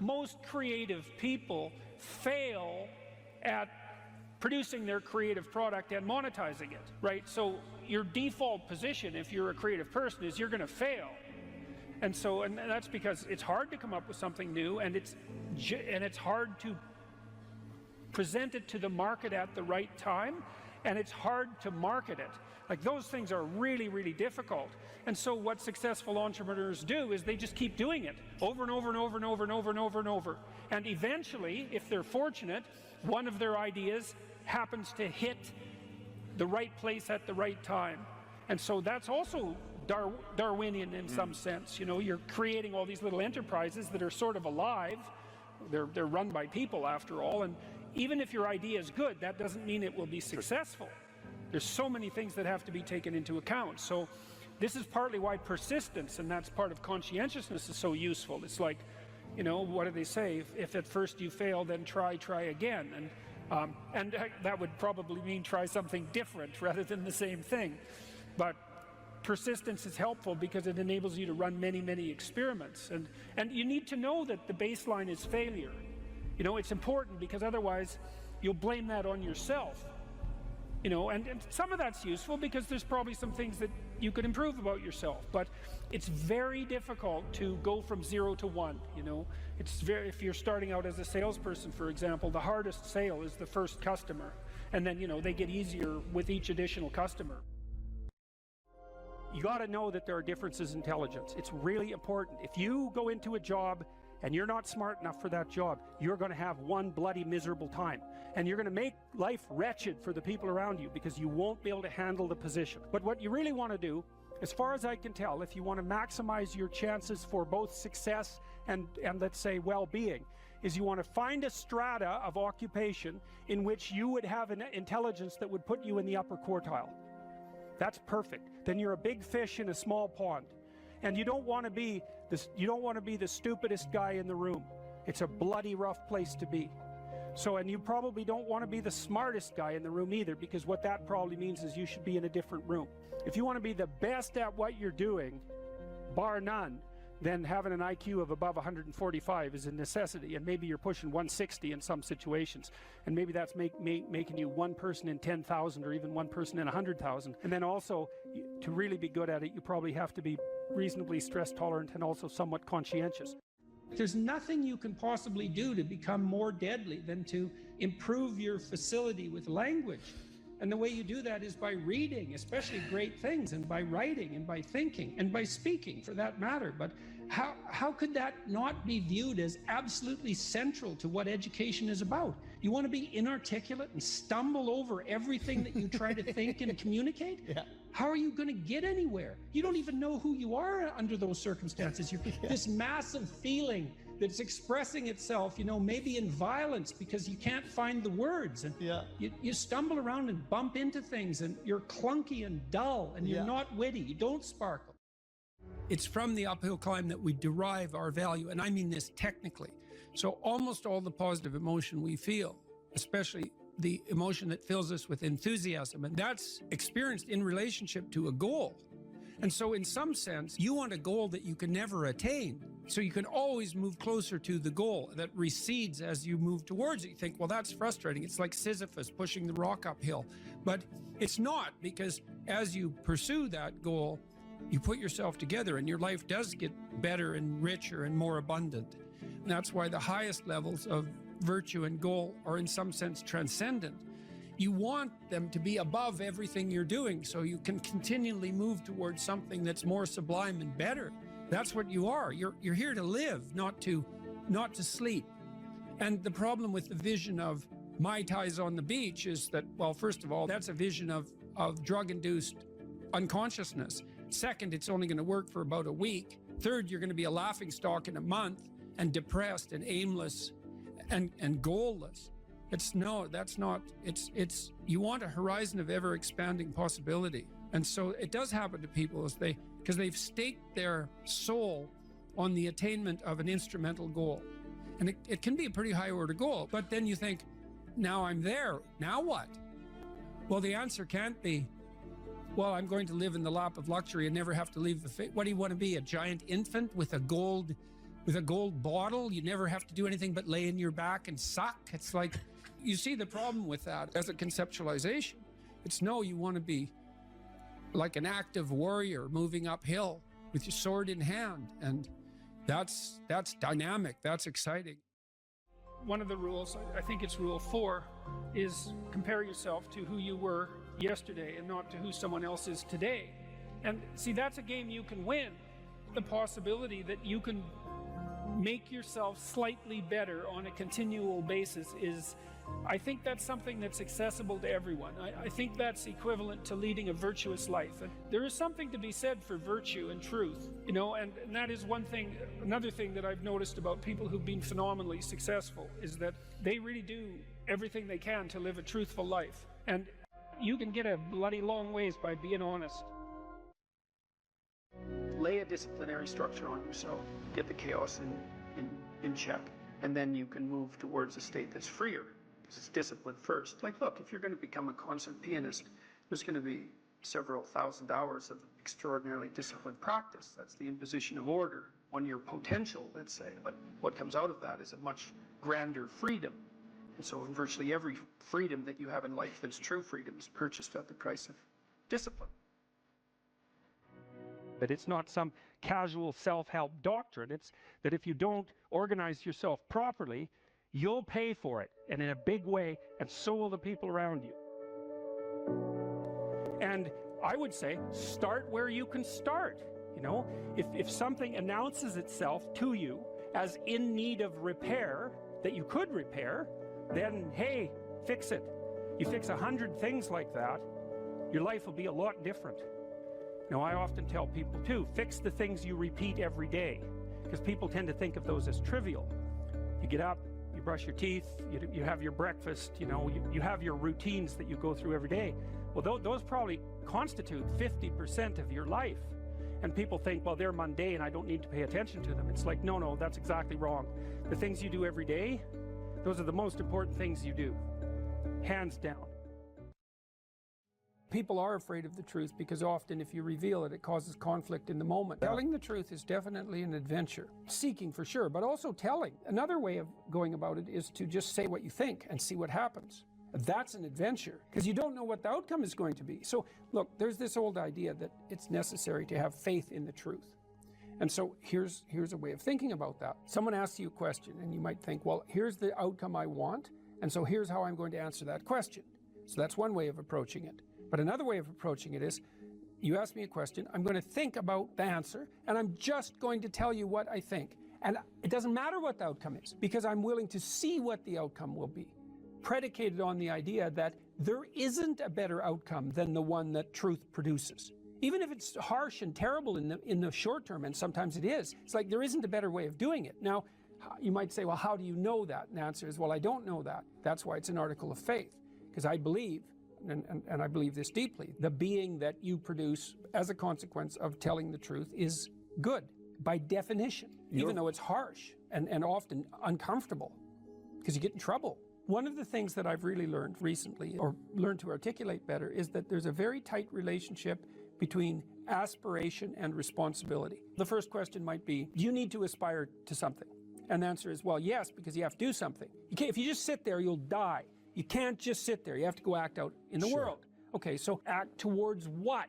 Most creative people fail at producing their creative product and monetizing it, right? So your default position, if you're a creative person, is you're going to fail. And that's because it's hard to come up with something new, and it's hard to present it to the market at the right time, and it's hard to market it. Like, those things are really, really difficult. And so what successful entrepreneurs do is they just keep doing it over and over and over and over and over and over and over. And eventually, if they're fortunate, one of their ideas happens to hit the right place at the right time. And so that's also Darwinian in some sense. You know, you're creating all these little enterprises that are sort of alive. They're run by people, after all, and even if your idea is good, that doesn't mean it will be successful. There's so many things that have to be taken into account. So this is partly why persistence, and that's part of conscientiousness, is so useful. It's like, you know, what do they say? If at first you fail, then try again. And that would probably mean try something different rather than the same thing. But persistence is helpful because it enables you to run many, many experiments. And you need to know that the baseline is failure. You know, it's important, because otherwise you'll blame that on yourself. You know, and some of that's useful because there's probably some things that you could improve about yourself. But it's very difficult to go from 0 to 1, you know. If you're starting out as a salesperson, for example, the hardest sale is the first customer. And then, you know, they get easier with each additional customer. You got to know that there are differences in intelligence. It's really important. If you go into a job and you're not smart enough for that job, you're going to have one bloody miserable time. And you're going to make life wretched for the people around you because you won't be able to handle the position. But what you really want to do, as far as I can tell, if you want to maximize your chances for both success and let's say well-being, is you want to find a strata of occupation in which you would have an intelligence that would put you in the upper quartile. That's perfect. Then you're a big fish in a small pond. And you don't want to be the stupidest guy in the room. It's a bloody rough place to be. So, and you probably don't want to be the smartest guy in the room either, because what that probably means is you should be in a different room. If you want to be the best at what you're doing, bar none, then having an IQ of above 145 is a necessity, and maybe you're pushing 160 in some situations, and maybe that's making you one person in 10,000 or even one person in 100,000. And then also, to really be good at it, you probably have to be reasonably stress tolerant and also somewhat conscientious. There's nothing you can possibly do to become more deadly than to improve your facility with language. And the way you do that is by reading, especially great things, and by writing, and by thinking, and by speaking, for that matter. But how could that not be viewed as absolutely central to what education is about? You want to be inarticulate and stumble over everything that you try to think and communicate? Yeah. How are you going to get anywhere? You don't even know who you are under those circumstances. You're this massive feeling that's expressing itself, you know, maybe in violence because you can't find the words. And you stumble around and bump into things, and you're clunky and dull, and you're not witty. You don't sparkle. It's from the uphill climb that we derive our value, and I mean this technically. So almost all the positive emotion we feel, especially the emotion that fills us with enthusiasm, and that's experienced in relationship to a goal. And so in some sense, you want a goal that you can never attain. So you can always move closer to the goal that recedes as you move towards it. You think, well, that's frustrating. It's like Sisyphus pushing the rock uphill. But it's not, because as you pursue that goal, you put yourself together and your life does get better and richer and more abundant. And that's why the highest levels of virtue and goal are in some sense transcendent. You want them to be above everything you're doing so you can continually move towards something that's more sublime and better. That's what you are. You're here to live, not to sleep. And the problem with the vision of Mai Tais on the beach is that, well, first of all, that's a vision of drug-induced unconsciousness. Second, it's only going to work for about a week. Third, you're going to be a laughingstock in a month, and depressed and aimless and goalless. You want a horizon of ever expanding possibility. And so it does happen to people because they've staked their soul on the attainment of an instrumental goal. And it can be a pretty high order goal, but then you think, now I'm there, now what? Well, the answer can't be, well, I'm going to live in the lap of luxury and never have to leave the what do you want to be, a giant infant with a gold with a gold bottle. You never have to do anything but lay in your back and suck. It's like, you see the problem with that as a conceptualization. It's no, you want to be like an active warrior moving uphill with your sword in hand. And that's dynamic, that's exciting. One of the rules, I think it's rule 4, is compare yourself to who you were yesterday and not to who someone else is today. And see, that's a game you can win. The possibility that you can make yourself slightly better on a continual basis is, I think that's something that's accessible to everyone. I think that's equivalent to leading a virtuous life. And there is something to be said for virtue and truth, you know, and that is one thing. Another thing that I've noticed about people who've been phenomenally successful is that they really do everything they can to live a truthful life. And you can get a bloody long ways by being honest. Lay a disciplinary structure on yourself. Get the chaos in check. And then you can move towards a state that's freer. It's discipline first. Like, look, if you're going to become a concert pianist, there's going to be several thousand hours of extraordinarily disciplined practice. That's the imposition of order on your potential, let's say. But what comes out of that is a much grander freedom. And so virtually every freedom that you have in life that's true freedom is purchased at the price of discipline. But it's not some casual self-help doctrine. It's that if you don't organize yourself properly, you'll pay for it, and in a big way, and so will the people around you. And I would say, start where you can start. You know, if something announces itself to you as in need of repair, that you could repair, then hey, fix it. You fix 100 things like that, your life will be a lot different. Now, I often tell people too, fix the things you repeat every day, because people tend to think of those as trivial. You get up, you brush your teeth, you have your breakfast, you know, you have your routines that you go through every day. Well, those probably constitute 50% of your life. And people think, well, they're mundane, I don't need to pay attention to them. It's like, no, that's exactly wrong. The things you do every day, those are the most important things you do, hands down. People are afraid of the truth because often if you reveal it, it causes conflict in the moment. Telling the truth is definitely an adventure. Seeking for sure, but also telling. Another way of going about it is to just say what you think and see what happens. That's an adventure because you don't know what the outcome is going to be. So look, there's this old idea that it's necessary to have faith in the truth. And so here's a way of thinking about that. Someone asks you a question and you might think, well, here's the outcome I want, and so here's how I'm going to answer that question. So that's one way of approaching it. But another way of approaching it is, you ask me a question, I'm going to think about the answer, and I'm just going to tell you what I think. And it doesn't matter what the outcome is, because I'm willing to see what the outcome will be, predicated on the idea that there isn't a better outcome than the one that truth produces. Even if it's harsh and terrible in the short term, and sometimes it is, it's like there isn't a better way of doing it. Now, you might say, well, how do you know that? And the answer is, well, I don't know that. That's why it's an article of faith, because I believe, and I believe this deeply, the being that you produce as a consequence of telling the truth is good by definition, even though it's harsh and often uncomfortable because you get in trouble. One of the things that I've really learned recently, or learned to articulate better, is that there's a very tight relationship between aspiration and responsibility. The first question might be, do you need to aspire to something? And the answer is, well, yes, because you have to do something. If you just sit there, you'll die. You can't just sit there. You have to go act out in the world. Okay, so act towards what?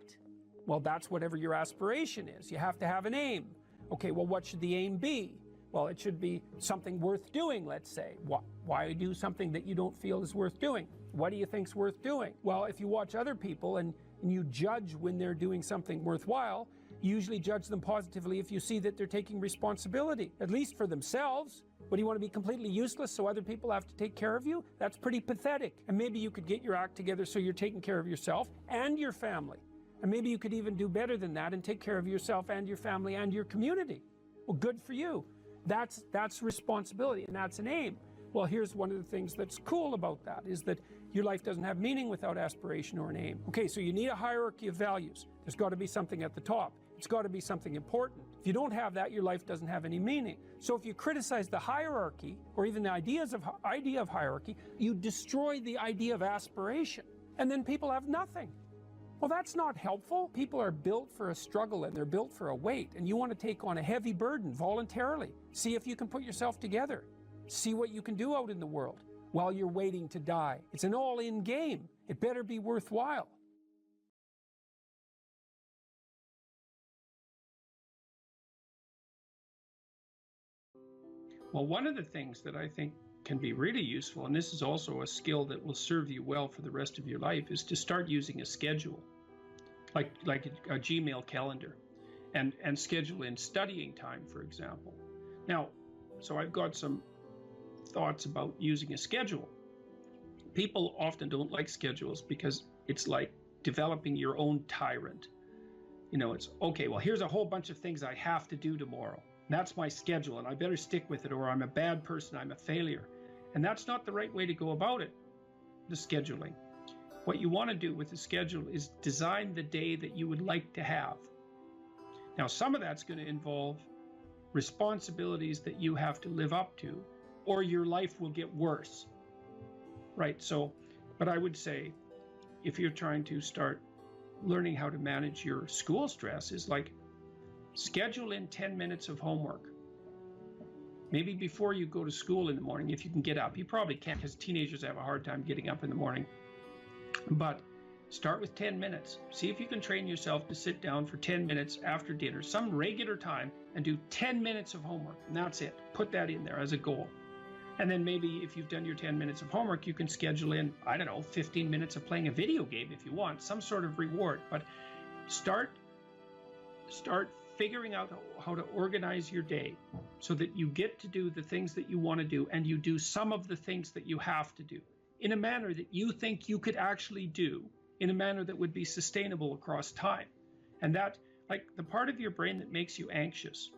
Well, that's whatever your aspiration is. You have to have an aim. Okay, well, what should the aim be? Well, it should be something worth doing, let's say. Why do something that you don't feel is worth doing? What do you think's worth doing? Well, if you watch other people and you judge when they're doing something worthwhile, you usually judge them positively if you see that they're taking responsibility, at least for themselves. What, do you want to be completely useless so other people have to take care of you? That's pretty pathetic. And maybe you could get your act together so you're taking care of yourself and your family. And maybe you could even do better than that and take care of yourself and your family and your community. Well, good for you. That's responsibility, and that's an aim. Well, here's one of the things that's cool about that, is that your life doesn't have meaning without aspiration or an aim. Okay, so you need a hierarchy of values. There's got to be something at the top. It's got to be something important. If you don't have that, your life doesn't have any meaning. So if you criticize the hierarchy, or even the idea of hierarchy, you destroy the idea of aspiration. And then people have nothing. Well, that's not helpful. People are built for a struggle and they're built for a weight, and you want to take on a heavy burden voluntarily. See if you can put yourself together. See what you can do out in the world while you're waiting to die. It's an all-in game. It better be worthwhile. Well, one of the things that I think can be really useful, and this is also a skill that will serve you well for the rest of your life, is to start using a schedule, like a Gmail calendar, and schedule in studying time, for example. Now, so I've got some thoughts about using a schedule. People often don't like schedules because it's like developing your own tyrant. You know, it's, okay, well, here's a whole bunch of things I have to do tomorrow. That's my schedule, and I better stick with it, or I'm a bad person, I'm a failure. And that's not the right way to go about it, the scheduling. What you want to do with the schedule is design the day that you would like to have. Now, some of that's going to involve responsibilities that you have to live up to, or your life will get worse, right? So, but I would say, if you're trying to start learning how to manage your school stress, is like, schedule in 10 minutes of homework. Maybe before you go to school in the morning, if you can get up. You probably can't, because teenagers have a hard time getting up in the morning. But start with 10 minutes. See if you can train yourself to sit down for 10 minutes after dinner, some regular time, and do 10 minutes of homework. And that's it. Put that in there as a goal. And then maybe if you've done your 10 minutes of homework, you can schedule in, I don't know, 15 minutes of playing a video game if you want, some sort of reward. But start figuring out how to organize your day so that you get to do the things that you want to do, and you do some of the things that you have to do in a manner that you think you could actually do, in a manner that would be sustainable across time. And that, like, the part of your brain that makes you anxious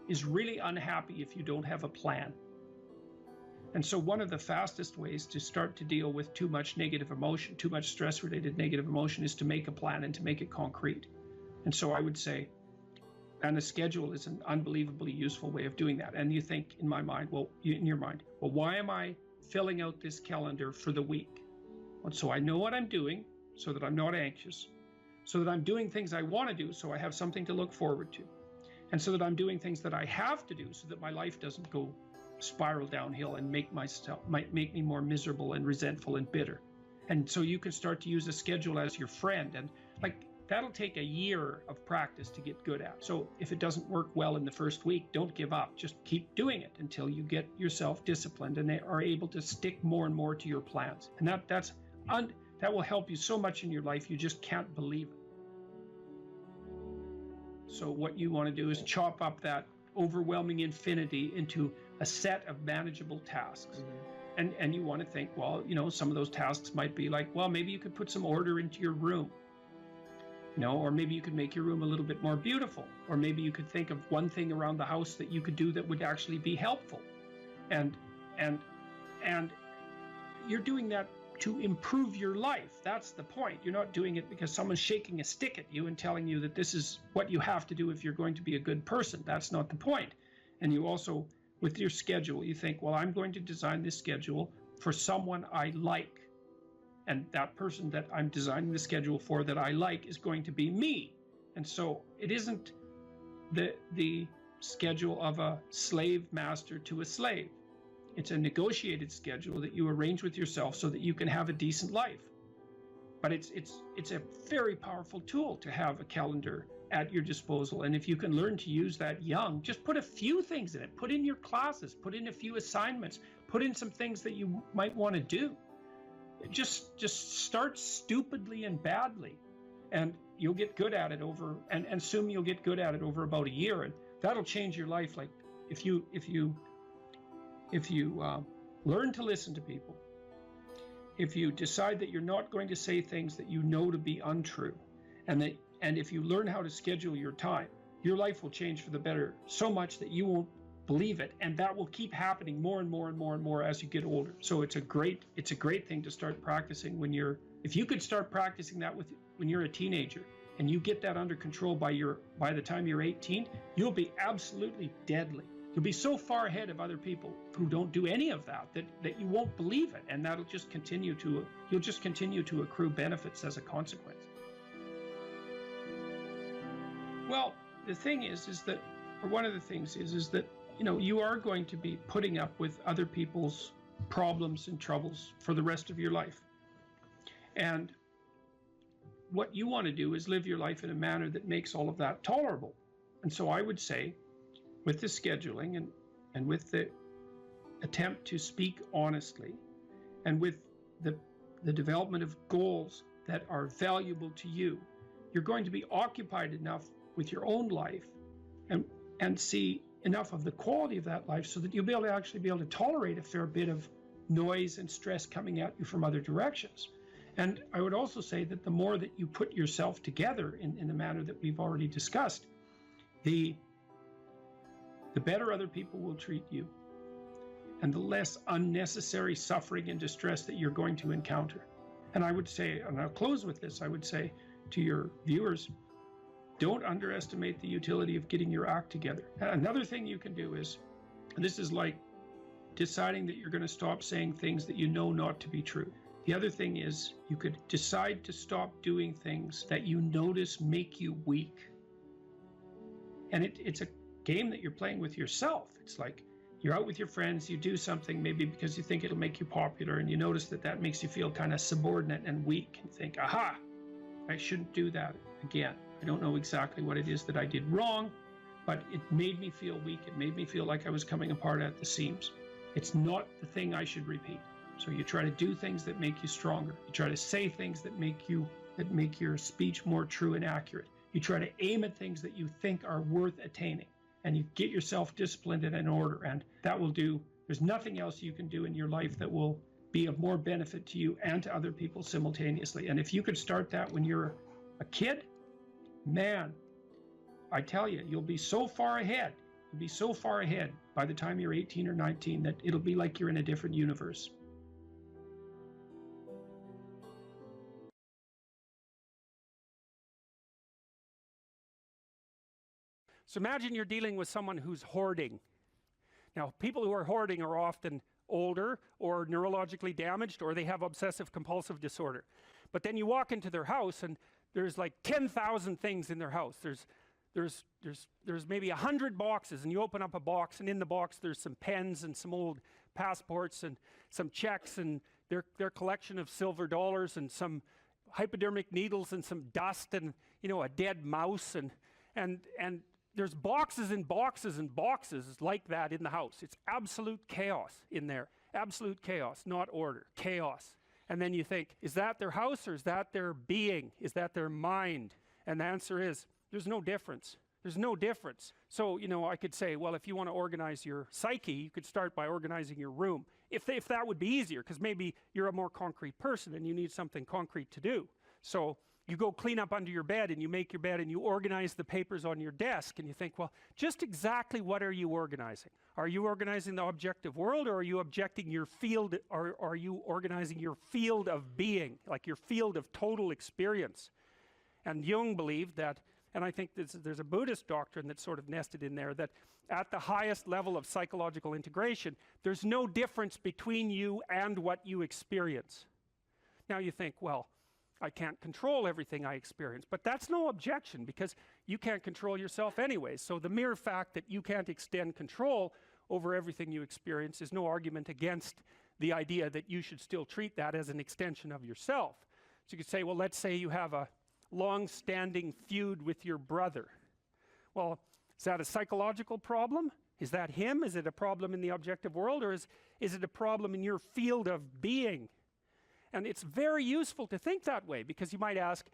is really unhappy if you don't have a plan. And so one of the fastest ways to start to deal with too much negative emotion, too much stress-related negative emotion, is to make a plan and to make it concrete. And so I would say, and a schedule is an unbelievably useful way of doing that. And you think, in my mind, well, in your mind, well, why am I filling out this calendar for the week? Well, so I know what I'm doing, so that I'm not anxious, so that I'm doing things I want to do, so I have something to look forward to, and so that I'm doing things that I have to do, so that my life doesn't go spiral downhill and might make me more miserable and resentful and bitter. And so you can start to use a schedule as your friend, and like, that'll take a year of practice to get good at. So if it doesn't work well in the first week, don't give up. Just keep doing it until you get yourself disciplined and are able to stick more and more to your plans. And that will help you so much in your life, you just can't believe it. So what you want to do is chop up that overwhelming infinity into a set of manageable tasks. And you want to think, well, you know, some of those tasks might be like, well, maybe you could put some order into your room. You know, or maybe you could make your room a little bit more beautiful, or maybe you could think of one thing around the house that you could do that would actually be helpful, and you're doing that to improve your life. That's the point. You're not doing it because someone's shaking a stick at you and telling you that this is what you have to do if you're going to be a good person. That's not the point. And you also, with your schedule, you think, well, I'm going to design this schedule for someone I like. And that person that I'm designing the schedule for that I like is going to be me. And so it isn't the schedule of a slave master to a slave. It's a negotiated schedule that you arrange with yourself so that you can have a decent life. But it's a very powerful tool to have a calendar at your disposal. And if you can learn to use that young, just put a few things in it. Put in your classes, put in a few assignments, put in some things that you might want to do. Just start stupidly and badly, and you'll get good at it and assume you'll get good at it over about a year, and that'll change your life. Like if you learn to listen to people, if you decide that you're not going to say things that you know to be untrue, and if you learn how to schedule your time, your life will change for the better so much that you won't believe it, and that will keep happening more and more and more and more as you get older. So it's a great thing to start practicing if you could start practicing that when you're a teenager, and you get that under control by the time you're 18, you'll be absolutely deadly. You'll be so far ahead of other people who don't do any of that you won't believe it, and you'll just continue to accrue benefits as a consequence. Well, the thing is that, or one of the things is that, you are going to be putting up with other people's problems and troubles for the rest of your life. And what you want to do is live your life in a manner that makes all of that tolerable. And so I would say, with the scheduling and with the attempt to speak honestly, and with the development of goals that are valuable to you, you're going to be occupied enough with your own life and see enough of the quality of that life so that you'll be able to actually be able to tolerate a fair bit of noise and stress coming at you from other directions. And I would also say that the more that you put yourself together in the manner that we've already discussed, the better other people will treat you, and the less unnecessary suffering and distress that you're going to encounter. And I would say, and I'll close with this, I would say to your viewers, don't underestimate the utility of getting your act together. Another thing you can do is, and this is like deciding that you're going to stop saying things that you know not to be true. The other thing is, you could decide to stop doing things that you notice make you weak. And it's a game that you're playing with yourself. It's like you're out with your friends, you do something maybe because you think it'll make you popular, and you notice that makes you feel kind of subordinate and weak, and think, aha, I shouldn't do that again. I don't know exactly what it is that I did wrong, but it made me feel weak. It made me feel like I was coming apart at the seams. It's not the thing I should repeat. So you try to do things that make you stronger. You try to say things that make your speech more true and accurate. You try to aim at things that you think are worth attaining, and you get yourself disciplined and in order, and that will do. There's nothing else you can do in your life that will be of more benefit to you and to other people simultaneously. And if you could start that when you're a kid, man, I tell you, you'll be so far ahead. You'll be so far ahead by the time you're 18 or 19 that it'll be like you're in a different universe. So imagine you're dealing with someone who's hoarding. Now, people who are hoarding are often older or neurologically damaged, or they have obsessive compulsive disorder. But then you walk into their house and there's like 10,000 things in their house. There's maybe 100 boxes, and you open up a box, and in the box there's some pens and some old passports and some checks and their collection of silver dollars and some hypodermic needles and some dust and a dead mouse and there's boxes and boxes and boxes like that in the house. It's absolute chaos in there. Absolute chaos, not order, chaos. And then you think, is that their house, or is that their being? Is that their mind? And the answer is, there's no difference. There's no difference. So, I could say, well, if you want to organize your psyche, you could start by organizing your room. If that would be easier, because maybe you're a more concrete person and you need something concrete to do. So you go clean up under your bed, and you make your bed, and you organize the papers on your desk, and you think, well, just exactly what are you organizing? Are you organizing the objective world, or are you objecting your field, or are you organizing your field of being, like your field of total experience? And Jung believed that, and I think there's a Buddhist doctrine that's sort of nested in there, that at the highest level of psychological integration, there's no difference between you and what you experience. Now you think, well, I can't control everything I experience, but that's no objection, because you can't control yourself anyway. So the mere fact that you can't extend control over everything you experience is no argument against the idea that you should still treat that as an extension of yourself. So you could say, well, let's say you have a long-standing feud with your brother. Well, is that a psychological problem? Is that him? Is it a problem in the objective world, or is it a problem in your field of being? And it's very useful to think that way, because you might ask,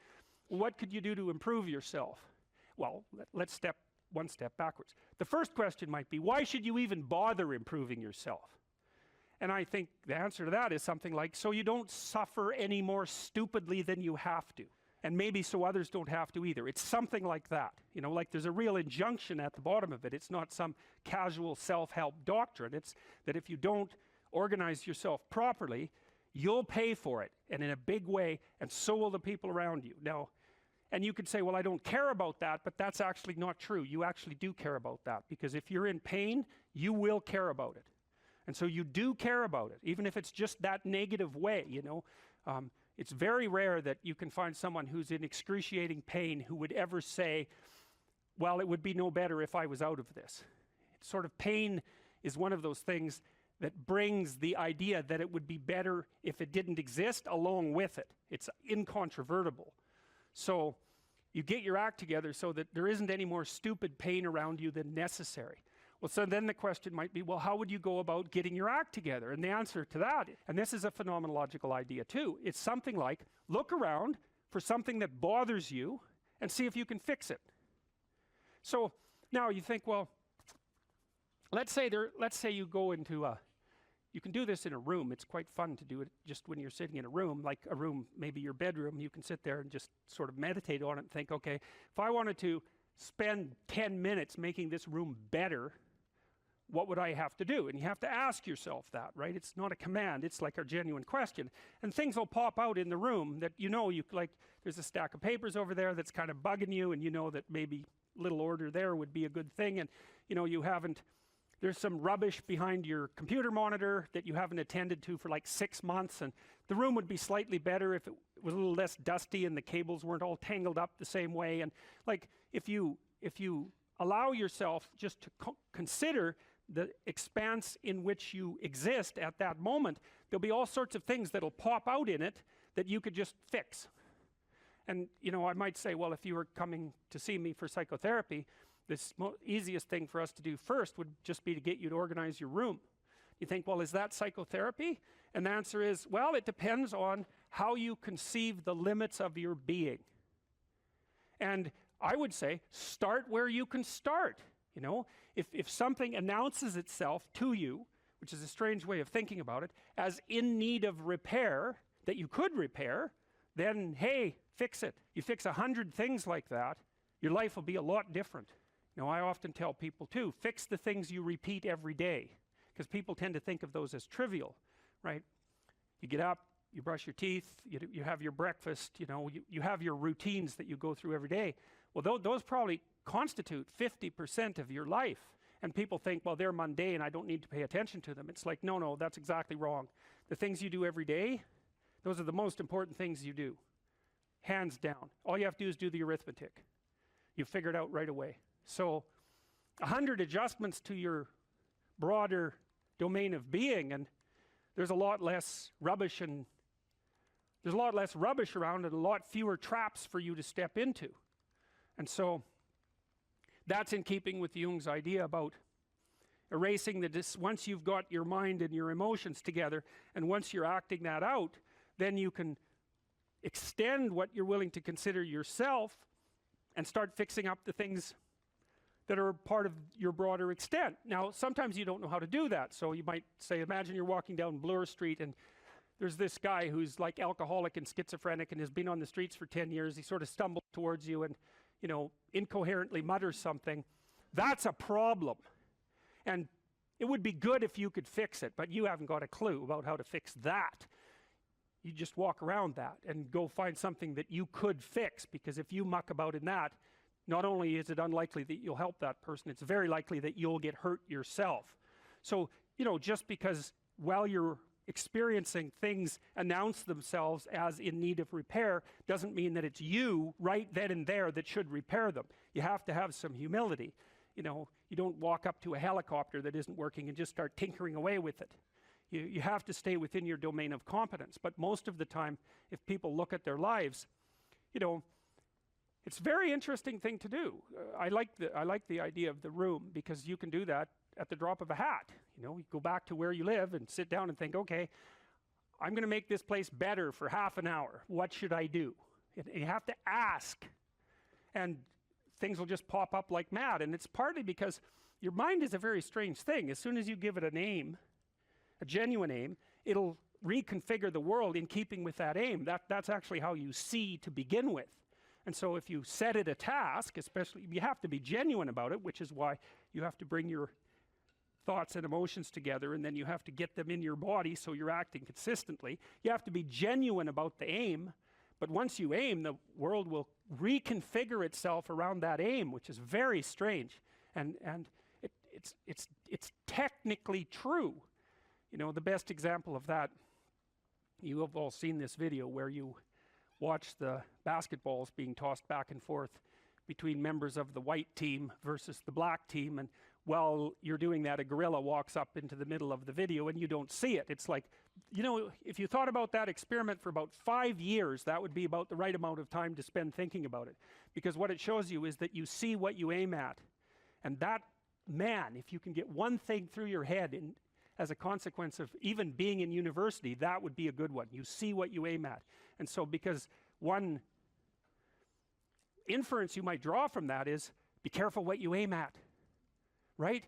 what could you do to improve yourself? Well, let's step one step backwards. The first question might be, why should you even bother improving yourself? And I think the answer to that is something like, so you don't suffer any more stupidly than you have to. And maybe so others don't have to either. It's something like that. Like there's a real injunction at the bottom of it. It's not some casual self-help doctrine. It's that if you don't organize yourself properly, you'll pay for it, and in a big way, and so will the people around you. Now, and you could say, well, I don't care about that, but that's actually not true. You actually do care about that, because if you're in pain, you will care about it. And so you do care about it, even if it's just that negative way, It's very rare that you can find someone who's in excruciating pain who would ever say, well, it would be no better if I was out of this. Sort of pain is one of those things that brings the idea that it would be better if it didn't exist along with it. It's incontrovertible. So you get your act together so that there isn't any more stupid pain around you than necessary. Well, so then the question might be, well, how would you go about getting your act together? And the answer to that, and this is a phenomenological idea too, it's something like, look around for something that bothers you and see if you can fix it. So now you think, well, let's say you go into you can do this in a room. It's quite fun to do it just when you're sitting in a room, like a room, maybe your bedroom. You can sit there and just sort of meditate on it and think, okay, if I wanted to spend 10 minutes making this room better, what would I have to do? And you have to ask yourself that, right? It's not a command, it's like a genuine question. And things will pop out in the room that you like, there's a stack of papers over there that's kind of bugging you, and you know that maybe little order there would be a good thing, and there's some rubbish behind your computer monitor that you haven't attended to for like 6 months, and the room would be slightly better if it was a little less dusty and the cables weren't all tangled up the same way. And like, if you allow yourself just to consider the expanse in which you exist at that moment, there'll be all sorts of things that'll pop out in it that you could just fix. And I might say, well, if you were coming to see me for psychotherapy, this easiest thing for us to do first would just be to get you to organize your room. You think, well, is that psychotherapy? And the answer is, well, it depends on how you conceive the limits of your being. And I would say, start where you can start. If something announces itself to you, which is a strange way of thinking about it, as in need of repair, that you could repair, then, hey, fix it. You fix 100 things like that, your life will be a lot different. I often tell people too, fix the things you repeat every day, because people tend to think of those as trivial, right? You get up, you brush your teeth, you have your breakfast, you have your routines that you go through every day. Well, those probably constitute 50% of your life. And people think, well, they're mundane, I don't need to pay attention to them. It's like, no, that's exactly wrong. The things you do every day, those are the most important things you do. Hands down. All you have to do is do the arithmetic. You figure it out right away. So 100 adjustments to your broader domain of being, and there's a lot less rubbish around, and a lot fewer traps for you to step into. And so that's in keeping with Jung's idea about erasing once you've got your mind and your emotions together, and once you're acting that out, then you can extend what you're willing to consider yourself and start fixing up the things that are part of your broader extent. Now, sometimes you don't know how to do that. So you might say, imagine you're walking down Bloor Street and there's this guy who's like alcoholic and schizophrenic and has been on the streets for 10 years. He sort of stumbles towards you and, incoherently mutters something. That's a problem. And it would be good if you could fix it, but you haven't got a clue about how to fix that. You just walk around that and go find something that you could fix, because if you muck about in that, not only is it unlikely that you'll help that person, it's very likely that you'll get hurt yourself. So, just because while you're experiencing things announce themselves as in need of repair doesn't mean that it's you right then and there that should repair them. You have to have some humility. You don't walk up to a helicopter that isn't working and just start tinkering away with it. You have to stay within your domain of competence. But most of the time, if people look at their lives, it's a very interesting thing to do. I like the idea of the room, because you can do that at the drop of a hat. You go back to where you live and sit down and think, okay, I'm going to make this place better for half an hour. What should I do? And you have to ask, and things will just pop up like mad. And it's partly because your mind is a very strange thing. As soon as you give it an aim, a genuine aim, it'll reconfigure the world in keeping with that aim. That's actually how you see to begin with. And so if you set it a task, especially, you have to be genuine about it, which is why you have to bring your thoughts and emotions together, and then you have to get them in your body so you're acting consistently. You have to be genuine about the aim, but once you aim, the world will reconfigure itself around that aim, which is very strange. And it's technically true. The best example of that, you have all seen this video where you watch the basketballs being tossed back and forth between members of the white team versus the black team, and while you're doing that, a gorilla walks up into the middle of the video and you don't see it. It's like, you know, if you thought about that experiment for about 5 years, that would be about the right amount of time to spend thinking about it. Because what it shows you is that you see what you aim at. And that, man, if you can get one thing through your head as a consequence of even being in university, that would be a good one. You see what you aim at. And so because one inference you might draw from that is, be careful what you aim at. Right?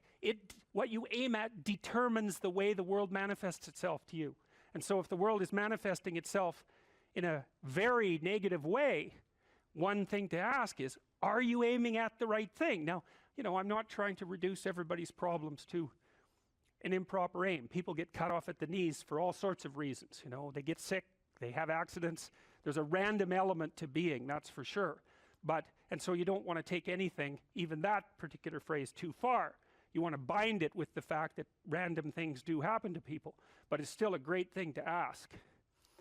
What you aim at determines the way the world manifests itself to you. And so if the world is manifesting itself in a very negative way, one thing to ask is, are you aiming at the right thing? Now, you know, I'm not trying to reduce everybody's problems to an improper aim. People get cut off at the knees for all sorts of reasons. You know, they get sick, they have accidents. There's a random element to being, that's for sure. And so you don't want to take anything, even that particular phrase, too far. You want to bind it with the fact that random things do happen to people, but it's still a great thing to ask.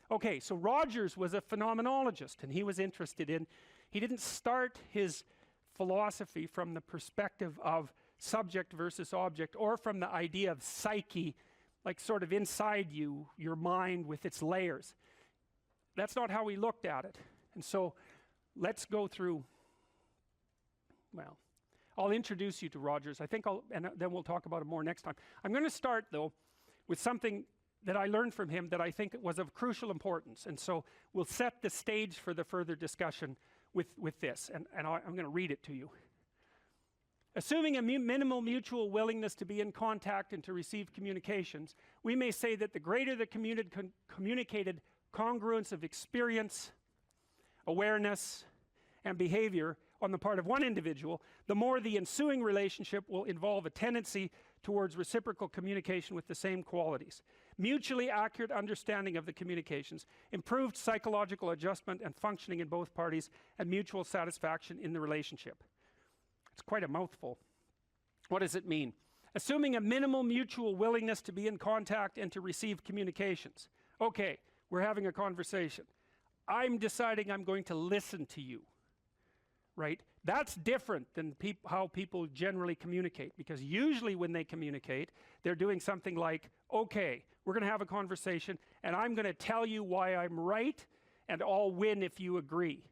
Okay, so Rogers was a phenomenologist, and he was interested in, he didn't start his philosophy from the perspective of subject versus object, or from the idea of psyche, like sort of inside you, your mind with its layers. That's not how he looked at it. And so let's go through, well, I'll introduce you to Rogers. I think and then we'll talk about it more next time. I'm going to start, though, with something that I learned from him that I think was of crucial importance. And so we'll set the stage for the further discussion with this. And I'm going to read it to you. Assuming a minimal mutual willingness to be in contact and to receive communications, we may say that the greater the communicated congruence of experience, awareness, and behavior on the part of one individual, the more the ensuing relationship will involve a tendency towards reciprocal communication with the same qualities. Mutually accurate understanding of the communications, improved psychological adjustment and functioning in both parties, and mutual satisfaction in the relationship. It's quite a mouthful. What does it mean? Assuming a minimal mutual willingness to be in contact and to receive communications. Okay, we're having a conversation. I'm deciding I'm going to listen to you. Right? That's different than how people generally communicate, because usually when they communicate, they're doing something like, okay, we're going to have a conversation and I'm going to tell you why I'm right and I'll win if you agree.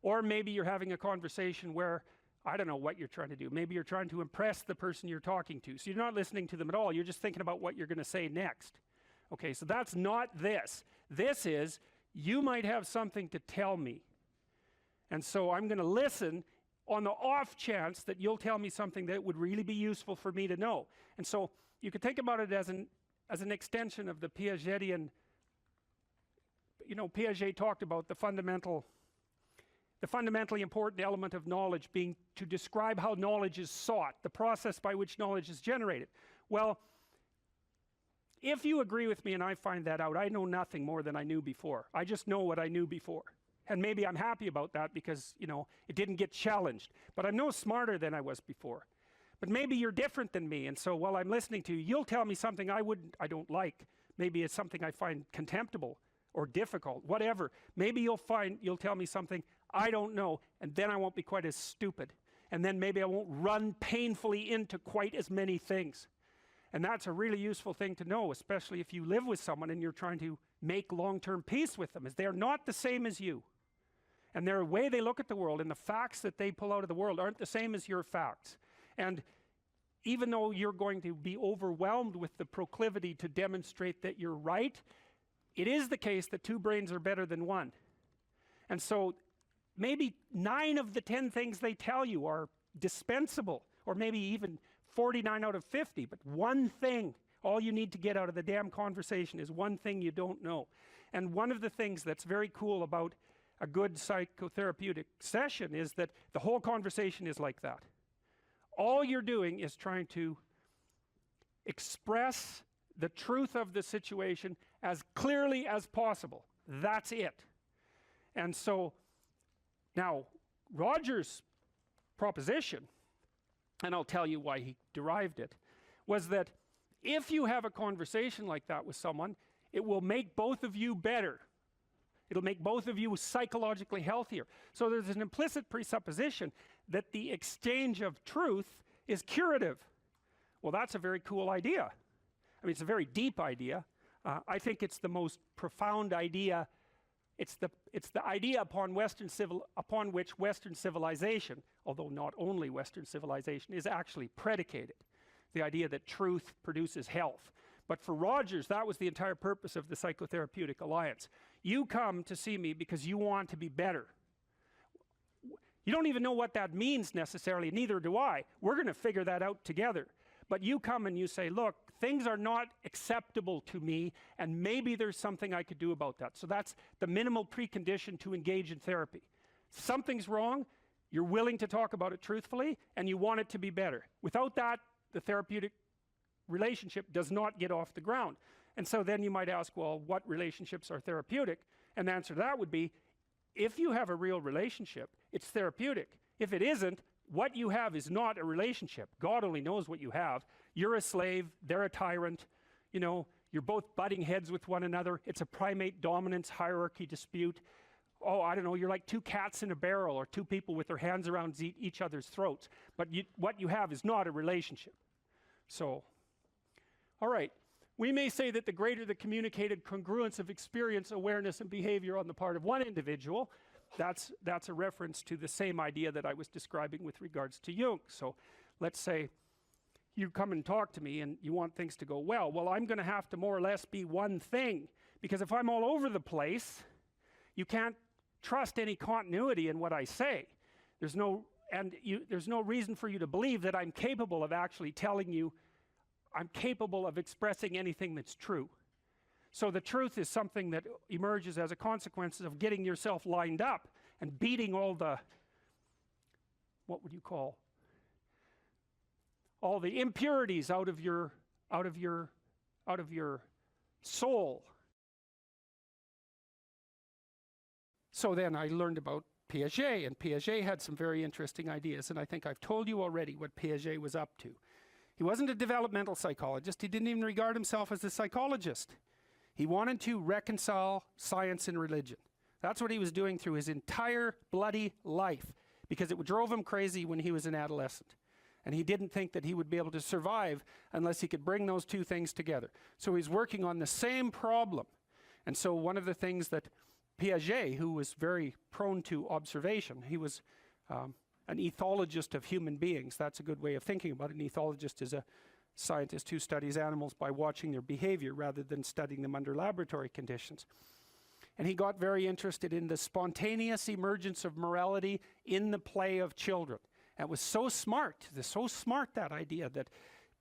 Or maybe you're having a conversation where, I don't know what you're trying to do. Maybe you're trying to impress the person you're talking to. So you're not listening to them at all. You're just thinking about what you're going to say next. Okay, so that's not this. This is, you might have something to tell me. And so I'm going to listen on the off chance that you'll tell me something that would really be useful for me to know. And so you could think about it as an extension of the Piagetian, you know, Piaget talked about the fundamentally important element of knowledge being to describe how knowledge is sought, the process by which knowledge is generated. Well, if you agree with me and I find that out, I know nothing more than I knew before. I just know what I knew before. And maybe I'm happy about that because, you know, it didn't get challenged. But I'm no smarter than I was before. But maybe you're different than me, and so while I'm listening to you, you'll tell me something I don't like. Maybe it's something I find contemptible or difficult, whatever. Maybe you'll tell me something I don't know, and then I won't be quite as stupid. And then maybe I won't run painfully into quite as many things. And that's a really useful thing to know, especially if you live with someone and you're trying to make long-term peace with them, is they're not the same as you. And their way they look at the world and the facts that they pull out of the world aren't the same as your facts. And even though you're going to be overwhelmed with the proclivity to demonstrate that you're right, it is the case that two brains are better than one. And so maybe 9 of the 10 things they tell you are dispensable, or maybe even 49 out of 50, but one thing, all you need to get out of the damn conversation is one thing you don't know. And one of the things that's very cool about a good psychotherapeutic session is that the whole conversation is like that. All you're doing is trying to express the truth of the situation as clearly as possible. That's it. And so now Rogers' proposition, and I'll tell you why he derived it, was that if you have a conversation like that with someone, it will make both of you better. It'll make both of you psychologically healthier. So there's an implicit presupposition that the exchange of truth is curative. Well, that's a very cool idea. I mean, it's a very deep idea. I think it's the most profound idea. It's the idea upon which Western civilization, although not only Western civilization, is actually predicated. The idea that truth produces health. But for Rogers, that was the entire purpose of the Psychotherapeutic Alliance. You come to see me because you want to be better. You don't even know what that means necessarily, neither do I. We're going to figure that out together. But you come and you say, look, things are not acceptable to me, and maybe there's something I could do about that. So that's the minimal precondition to engage in therapy. Something's wrong, you're willing to talk about it truthfully, and you want it to be better. Without that, the therapeutic relationship does not get off the ground. And so then you might ask, well, what relationships are therapeutic? And the answer to that would be, if you have a real relationship, it's therapeutic. If it isn't, what you have is not a relationship. God only knows what you have. You're a slave, they're a tyrant, you know, you're both butting heads with one another. It's a primate dominance hierarchy dispute. Oh, I don't know, you're like two cats in a barrel, or two people with their hands around each other's throats. But what you have is not a relationship. So, all right. We may say that the greater the communicated congruence of experience, awareness, and behavior on the part of one individual, that's a reference to the same idea that I was describing with regards to Jung. So let's say you come and talk to me and you want things to go well. Well, I'm going to have to more or less be one thing, because if I'm all over the place, you can't trust any continuity in what I say. There's no reason for you to believe that I'm capable of actually telling you, I'm capable of expressing anything that's true. So the truth is something that emerges as a consequence of getting yourself lined up and beating all the, what would you call, all the impurities out of your soul. So then I learned about Piaget, and Piaget had some very interesting ideas, and I think I've told you already what Piaget was up to. He wasn't a developmental psychologist. He didn't even regard himself as a psychologist. He wanted to reconcile science and religion. That's what he was doing through his entire bloody life, because it drove him crazy when he was an adolescent. And he didn't think that he would be able to survive unless he could bring those two things together. So he's working on the same problem. And so one of the things that Piaget, who was very prone to observation, he was an ethologist of human beings. That's a good way of thinking about it. An ethologist is a scientist who studies animals by watching their behavior rather than studying them under laboratory conditions. And he got very interested in the spontaneous emergence of morality in the play of children. And it was so smart, that idea that,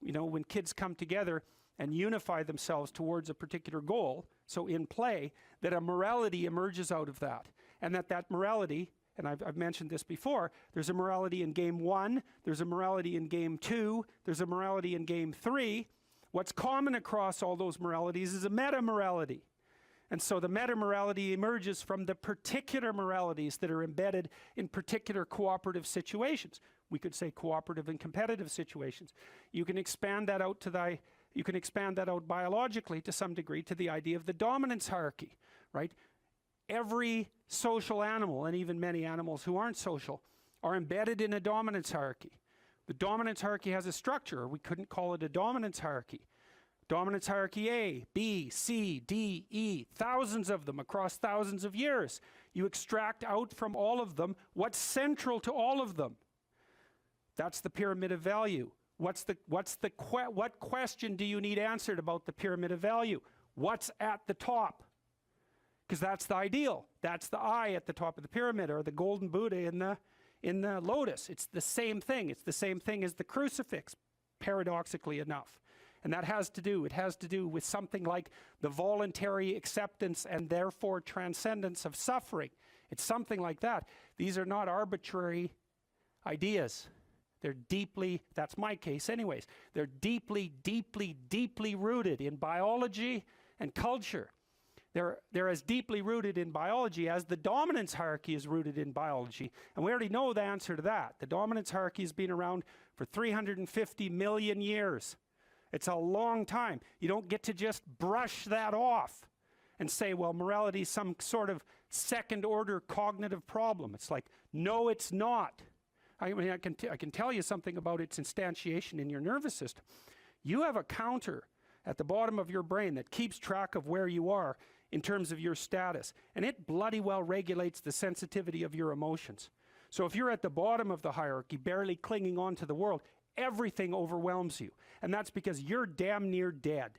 you know, when kids come together and unify themselves towards a particular goal, so in play, that a morality emerges out of that. And that morality, and I've mentioned this before, there's a morality in game 1, there's a morality in game 2, there's a morality in game 3. What's common across all those moralities is a meta-morality. And so the meta-morality emerges from the particular moralities that are embedded in particular cooperative situations. We could say cooperative and competitive situations. You can expand that out biologically to some degree to the idea of the dominance hierarchy, right? Every social animal, and even many animals who aren't social, are embedded in a dominance hierarchy. The dominance hierarchy has a structure. We couldn't call it a dominance hierarchy. Dominance hierarchy A, B, C, D, E, thousands of them across thousands of years. You extract out from all of them what's central to all of them. That's the pyramid of value. What question do you need answered about the pyramid of value? What's at the top? Because that's the ideal. That's the eye at the top of the pyramid, or the golden Buddha in the lotus. It's the same thing. It's the same thing as the crucifix, paradoxically enough. And that has to do with something like the voluntary acceptance and therefore transcendence of suffering. It's something like that. These are not arbitrary ideas. They're deeply, that's my case anyways, they're deeply, deeply, deeply rooted in biology and culture. They're as deeply rooted in biology as the dominance hierarchy is rooted in biology. And we already know the answer to that. The dominance hierarchy has been around for 350 million years. It's a long time. You don't get to just brush that off and say, well, morality is some sort of second order cognitive problem. It's like, no, it's not. I mean, I can tell you something about its instantiation in your nervous system. You have a counter at the bottom of your brain that keeps track of where you are in terms of your status, and it bloody well regulates the sensitivity of your emotions. So if you're at the bottom of the hierarchy, barely clinging on to the world, everything overwhelms you, and that's because you're damn near dead.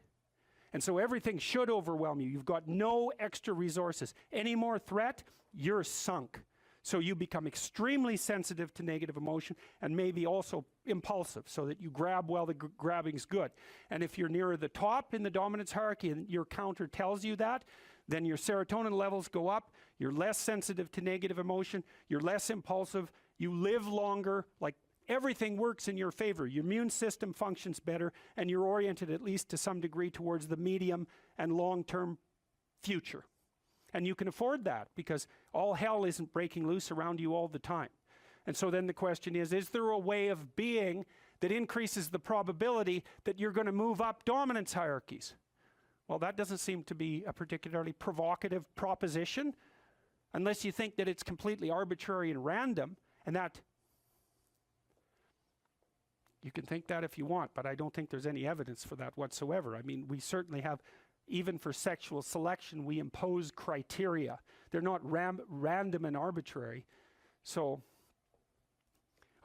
And so everything should overwhelm you. You've got no extra resources. Any more threat, you're sunk. So you become extremely sensitive to negative emotion, and maybe also impulsive, so that you grab while the grabbing's good. And if you're nearer the top in the dominance hierarchy and your counter tells you that, then your serotonin levels go up, you're less sensitive to negative emotion, you're less impulsive, you live longer, like everything works in your favor. Your immune system functions better, and you're oriented at least to some degree towards the medium and long-term future. And you can afford that because all hell isn't breaking loose around you all the time. And so then the question is there a way of being that increases the probability that you're going to move up dominance hierarchies? Well, that doesn't seem to be a particularly provocative proposition, unless you think that it's completely arbitrary and random, and that you can think that if you want, but I don't think there's any evidence for that whatsoever. I mean, we certainly have, even for sexual selection, we impose criteria. They're not random and arbitrary. So,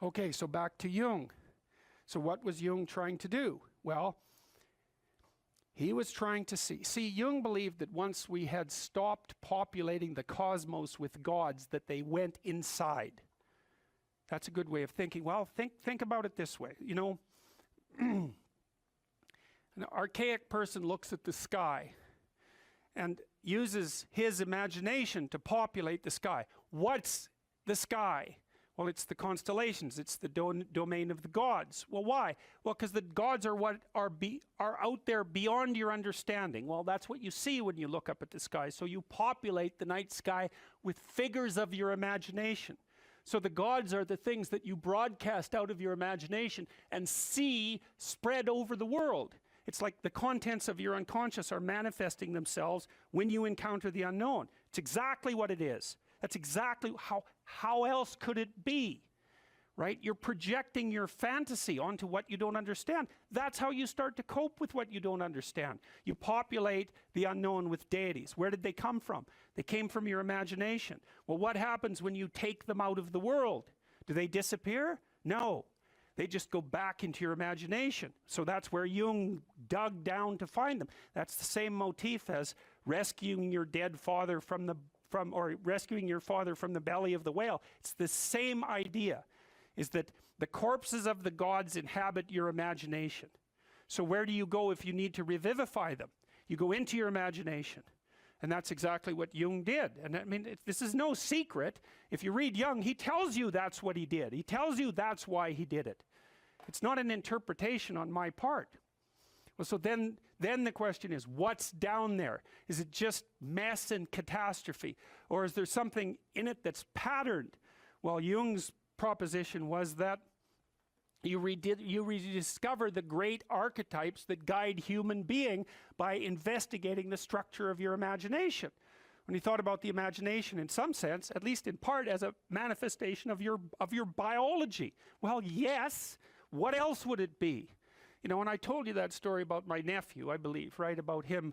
okay, so back to Jung. So what was Jung trying to do? Well, he was trying to see, Jung believed that once we had stopped populating the cosmos with gods, that they went inside. That's a good way of thinking. Well, think about it this way. You know, an archaic person looks at the sky and uses his imagination to populate the sky. What's the sky? Well, it's the constellations. It's the domain of the gods. Well, why? Well, because the gods are what are out there beyond your understanding. Well, that's what you see when you look up at the sky. So you populate the night sky with figures of your imagination. So the gods are the things that you broadcast out of your imagination and see spread over the world. It's like the contents of your unconscious are manifesting themselves when you encounter the unknown. It's exactly what it is. That's exactly how else could it be, right? You're projecting your fantasy onto what you don't understand. That's how you start to cope with what you don't understand. You populate the unknown with deities. Where did they come from? They came from your imagination. Well, what happens when you take them out of the world? Do they disappear? No. They just go back into your imagination. So that's where Jung dug down to find them. That's the same motif as rescuing your dead father or rescuing your father from the belly of the whale. It's the same idea, is that the corpses of the gods inhabit your imagination. So where do you go if you need to revivify them? You go into your imagination. And that's exactly what Jung did. And I mean, this is no secret. If you read Jung, he tells you that's what he did. He tells you that's why he did it. It's not an interpretation on my part. Well, so then the question is, what's down there? Is it just mess and catastrophe? Or is there something in it that's patterned? Well, Jung's proposition was that you rediscover the great archetypes that guide human being by investigating the structure of your imagination. When he thought about the imagination, in some sense, at least in part, as a manifestation of your biology. Well, yes. What else would it be? You know, when I told you that story about my nephew, I believe, right, about him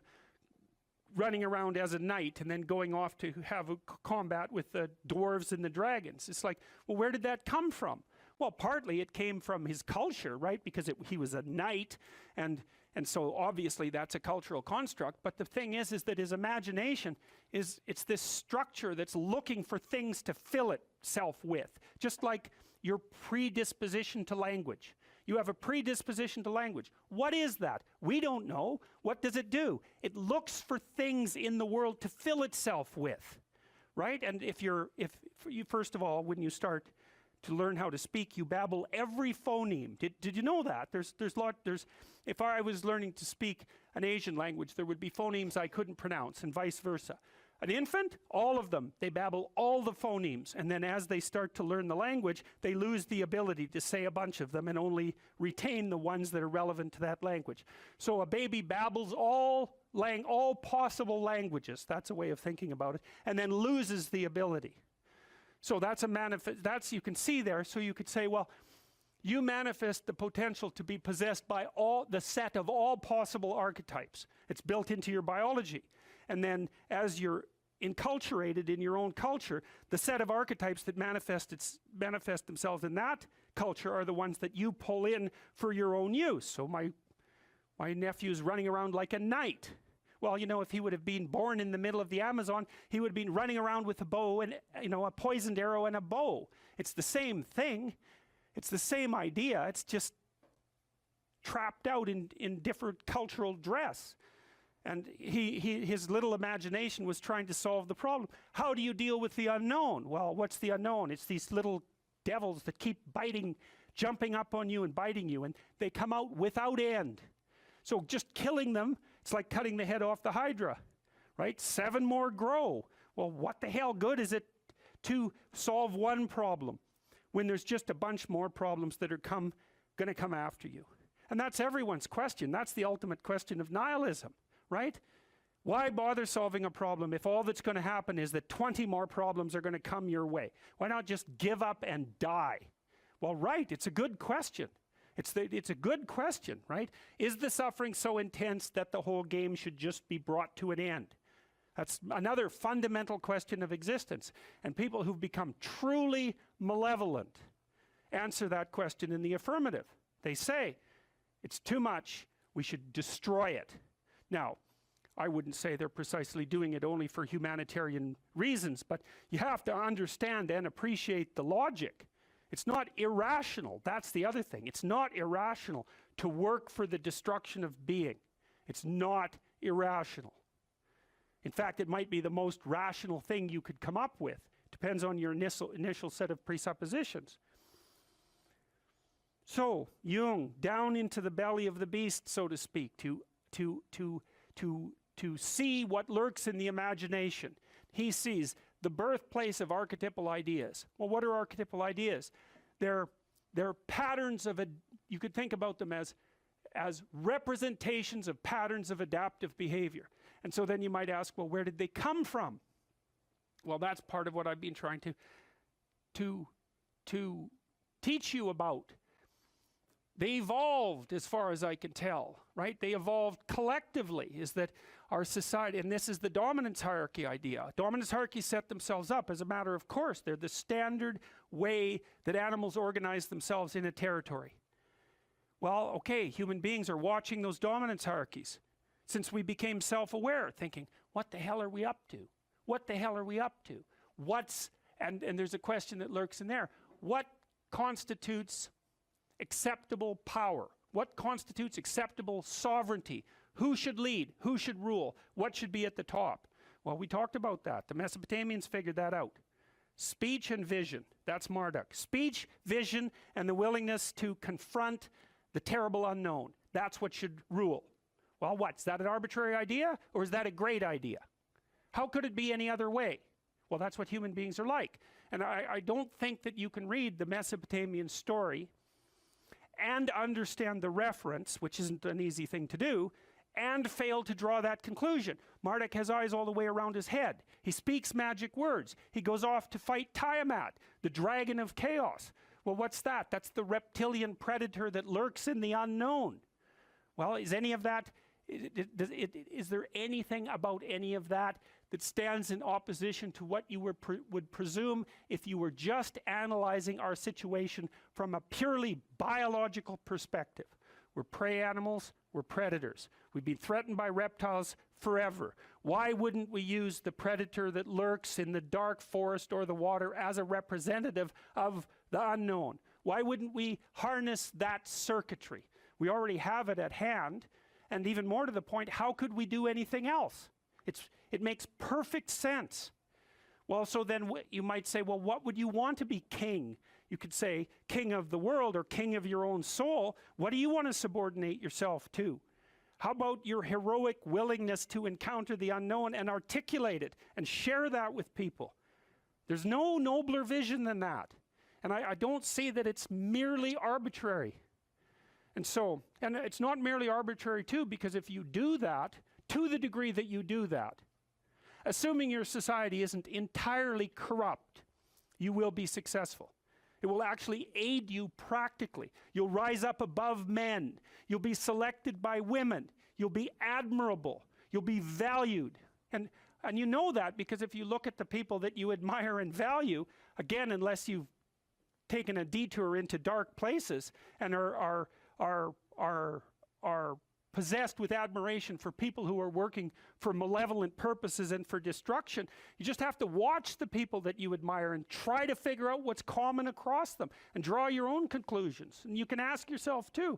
running around as a knight and then going off to have a combat with the dwarves and the dragons. It's like, well, where did that come from? Well, partly it came from his culture, right, because he was a knight, and so obviously that's a cultural construct. But the thing is that his imagination it's this structure that's looking for things to fill itself with, just like your predisposition to language. You have a predisposition to language. What is that? We don't know. What does it do? It looks for things in the world to fill itself with, right? And if you first of all, when you start to learn how to speak, you babble every phoneme. Did you know that? If I was learning to speak an Asian language, there would be phonemes I couldn't pronounce, and vice versa. An infant, all of them, they babble all the phonemes, and then as they start to learn the language, they lose the ability to say a bunch of them and only retain the ones that are relevant to that language. So a baby babbles all possible languages, that's a way of thinking about it, and then loses the ability. So that's you can see there, so you could say, well, you manifest the potential to be possessed by the set of all possible archetypes. It's built into your biology. And then as you're enculturated in your own culture, the set of archetypes that manifest themselves in that culture are the ones that you pull in for your own use. So my nephew's running around like a knight. Well, you know, if he would have been born in the middle of the Amazon, he would have been running around with a bow and, you know, a poisoned arrow and a bow. It's the same thing. It's the same idea. It's just trapped out in different cultural dress. And his little imagination was trying to solve the problem. How do you deal with the unknown? Well, what's the unknown? It's these little devils that keep jumping up on you and biting you, and they come out without end. So just killing them, it's like cutting the head off the Hydra, right? 7 more grow. Well, what the hell good is it to solve one problem when there's just a bunch more problems that are going to come after you? And that's everyone's question. That's the ultimate question of nihilism. Right? Why bother solving a problem if all that's going to happen is that 20 more problems are going to come your way? Why not just give up and die? Well, right, it's a good question. It's a good question, right? Is the suffering so intense that the whole game should just be brought to an end? That's another fundamental question of existence. And people who've become truly malevolent answer that question in the affirmative. They say, it's too much, we should destroy it. Now, I wouldn't say they're precisely doing it only for humanitarian reasons, but you have to understand and appreciate the logic. It's not irrational. That's the other thing. It's not irrational to work for the destruction of being. It's not irrational. In fact, it might be the most rational thing you could come up with. Depends on your initial set of presuppositions. So, Jung, down into the belly of the beast, so to speak, to see what lurks in the imagination. He sees the birthplace of archetypal ideas. Well, what are archetypal ideas? They're patterns of, you could think about them as representations of patterns of adaptive behavior. And so then you might ask, well, where did they come from? Well, that's part of what I've been trying to teach you about. They evolved, as far as I can tell, right? They evolved collectively, is that our society, and this is the dominance hierarchy idea. Dominance hierarchies set themselves up as a matter of course. They're the standard way that animals organize themselves in a territory. Well, okay, human beings are watching those dominance hierarchies since we became self-aware, thinking, what the hell are we up to? What the hell are we up to? And there's a question that lurks in there. What constitutes acceptable power? What constitutes acceptable sovereignty? Who should lead? Who should rule? What should be at the top? Well, we talked about that. The Mesopotamians figured that out. Speech and vision, that's Marduk. Speech, vision, and the willingness to confront the terrible unknown. That's what should rule. Well, what? Is that an arbitrary idea, or is that a great idea? How could it be any other way? Well, that's what human beings are like. And I don't think that you can read the Mesopotamian story and understand the reference, which isn't an easy thing to do, and fail to draw that conclusion. Marduk has eyes all the way around his head. He speaks magic words. He goes off to fight Tiamat, the dragon of chaos. Well, what's that? That's the reptilian predator that lurks in the unknown. Well, is any of that, is there anything about any of that that stands in opposition to what you would presume if you were just analyzing our situation from a purely biological perspective? We're prey animals, we're predators. We've been threatened by reptiles forever. Why wouldn't we use the predator that lurks in the dark forest or the water as a representative of the unknown? Why wouldn't we harness that circuitry? We already have it at hand, and even more to the point, how could we do anything else? It makes perfect sense. Well, so then you might say, well, what would you want to be king? You could say king of the world or king of your own soul. What do you want to subordinate yourself to? How about your heroic willingness to encounter the unknown and articulate it and share that with people? There's no nobler vision than that. And I don't see that it's merely arbitrary. And so, and it's not merely arbitrary too, because if you do that, to the degree that you do that, assuming your society isn't entirely corrupt, you will be successful. It will actually aid you practically. You'll rise up above men. You'll be selected by women. You'll be admirable. You'll be valued. And you know that because if you look at the people that you admire and value, again, unless you've taken a detour into dark places and are possessed with admiration for people who are working for malevolent purposes and for destruction, you just have to watch the people that you admire and try to figure out what's common across them and draw your own conclusions. And you can ask yourself too,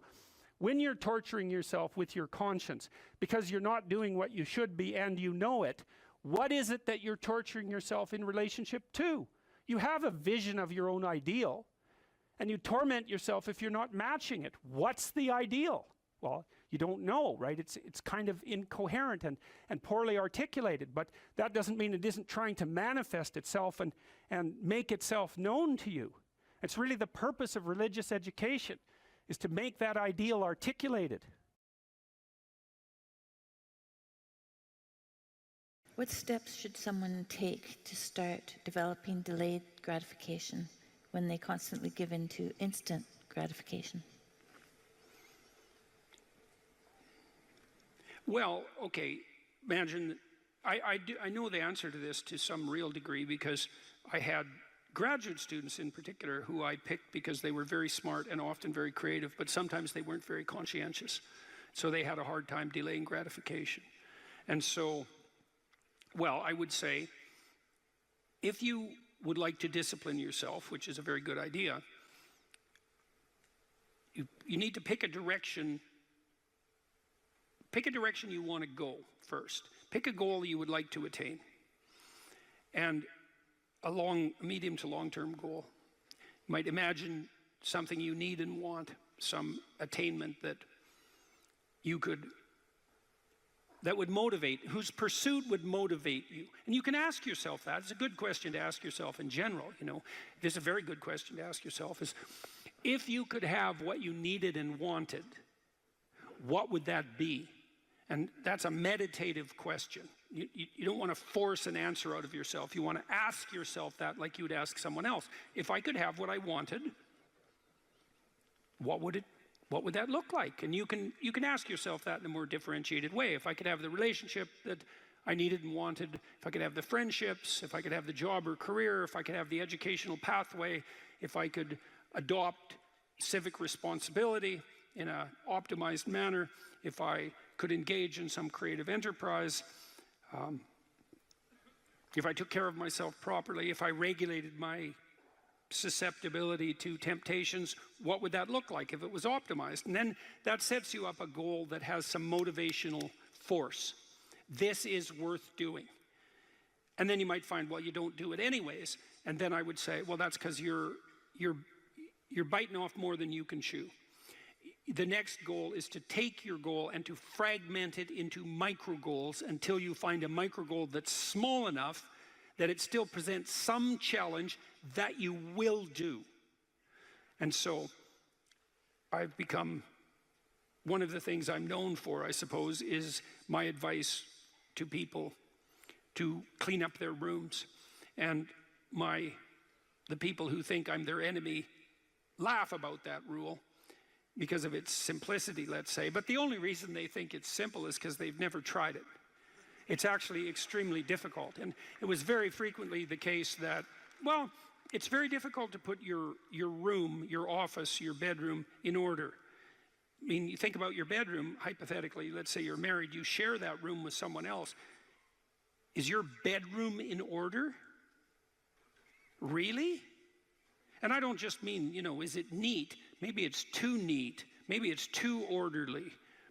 when you're torturing yourself with your conscience because you're not doing what you should be and you know it, what is it that you're torturing yourself in relationship to? You have a vision of your own ideal and you torment yourself if you're not matching it. What's the ideal? Well, you don't know, right? It's kind of incoherent and poorly articulated, but that doesn't mean it isn't trying to manifest itself and make itself known to you. It's really the purpose of religious education, is to make that ideal articulated. What steps should someone take to start developing delayed gratification when they constantly give in to instant gratification? Well, okay, imagine, I know the answer to this to some real degree because I had graduate students in particular who I picked because they were very smart and often very creative, but sometimes they weren't very conscientious. So they had a hard time delaying gratification. And so, well, I would say, if you would like to discipline yourself, which is a very good idea, you need to pick a direction. Pick a direction you want to go first. Pick a goal you would like to attain. And a medium to long-term goal. You might imagine something you need and want, some attainment that would motivate, whose pursuit would motivate you. And you can ask yourself that. It's a good question to ask yourself in general, you know. This is a very good question to ask yourself is, if you could have what you needed and wanted, what would that be? And that's a meditative question. You don't want to force an answer out of yourself. You want to ask yourself that like you would ask someone else. If I could have what I wanted, what would that look like? And you can ask yourself that in a more differentiated way. If I could have the relationship that I needed and wanted, if I could have the friendships, if I could have the job or career, if I could have the educational pathway, if I could adopt civic responsibility in an optimized manner, if I could engage in some creative enterprise, if I took care of myself properly, if I regulated my susceptibility to temptations, what would that look like if it was optimized? And then that sets you up a goal that has some motivational force. This is worth doing. And then you might find, well, you don't do it anyways. And then I would say, well, that's because you're biting off more than you can chew. The next goal is to take your goal and to fragment it into micro goals until you find a micro goal that's small enough that it still presents some challenge that you will do. And so I've become, one of the things I'm known for, I suppose, is my advice to people to clean up their rooms. And the people who think I'm their enemy laugh about that rule because of its simplicity, let's say. But the only reason they think it's simple is because they've never tried it. It's actually extremely difficult. And it was very frequently the case that, well, it's very difficult to put your room, your office, your bedroom in order. I mean, you think about your bedroom, hypothetically, let's say you're married, you share that room with someone else. Is your bedroom in order? Really? And I don't just mean, is it neat? Maybe it's too neat. Maybe it's too orderly.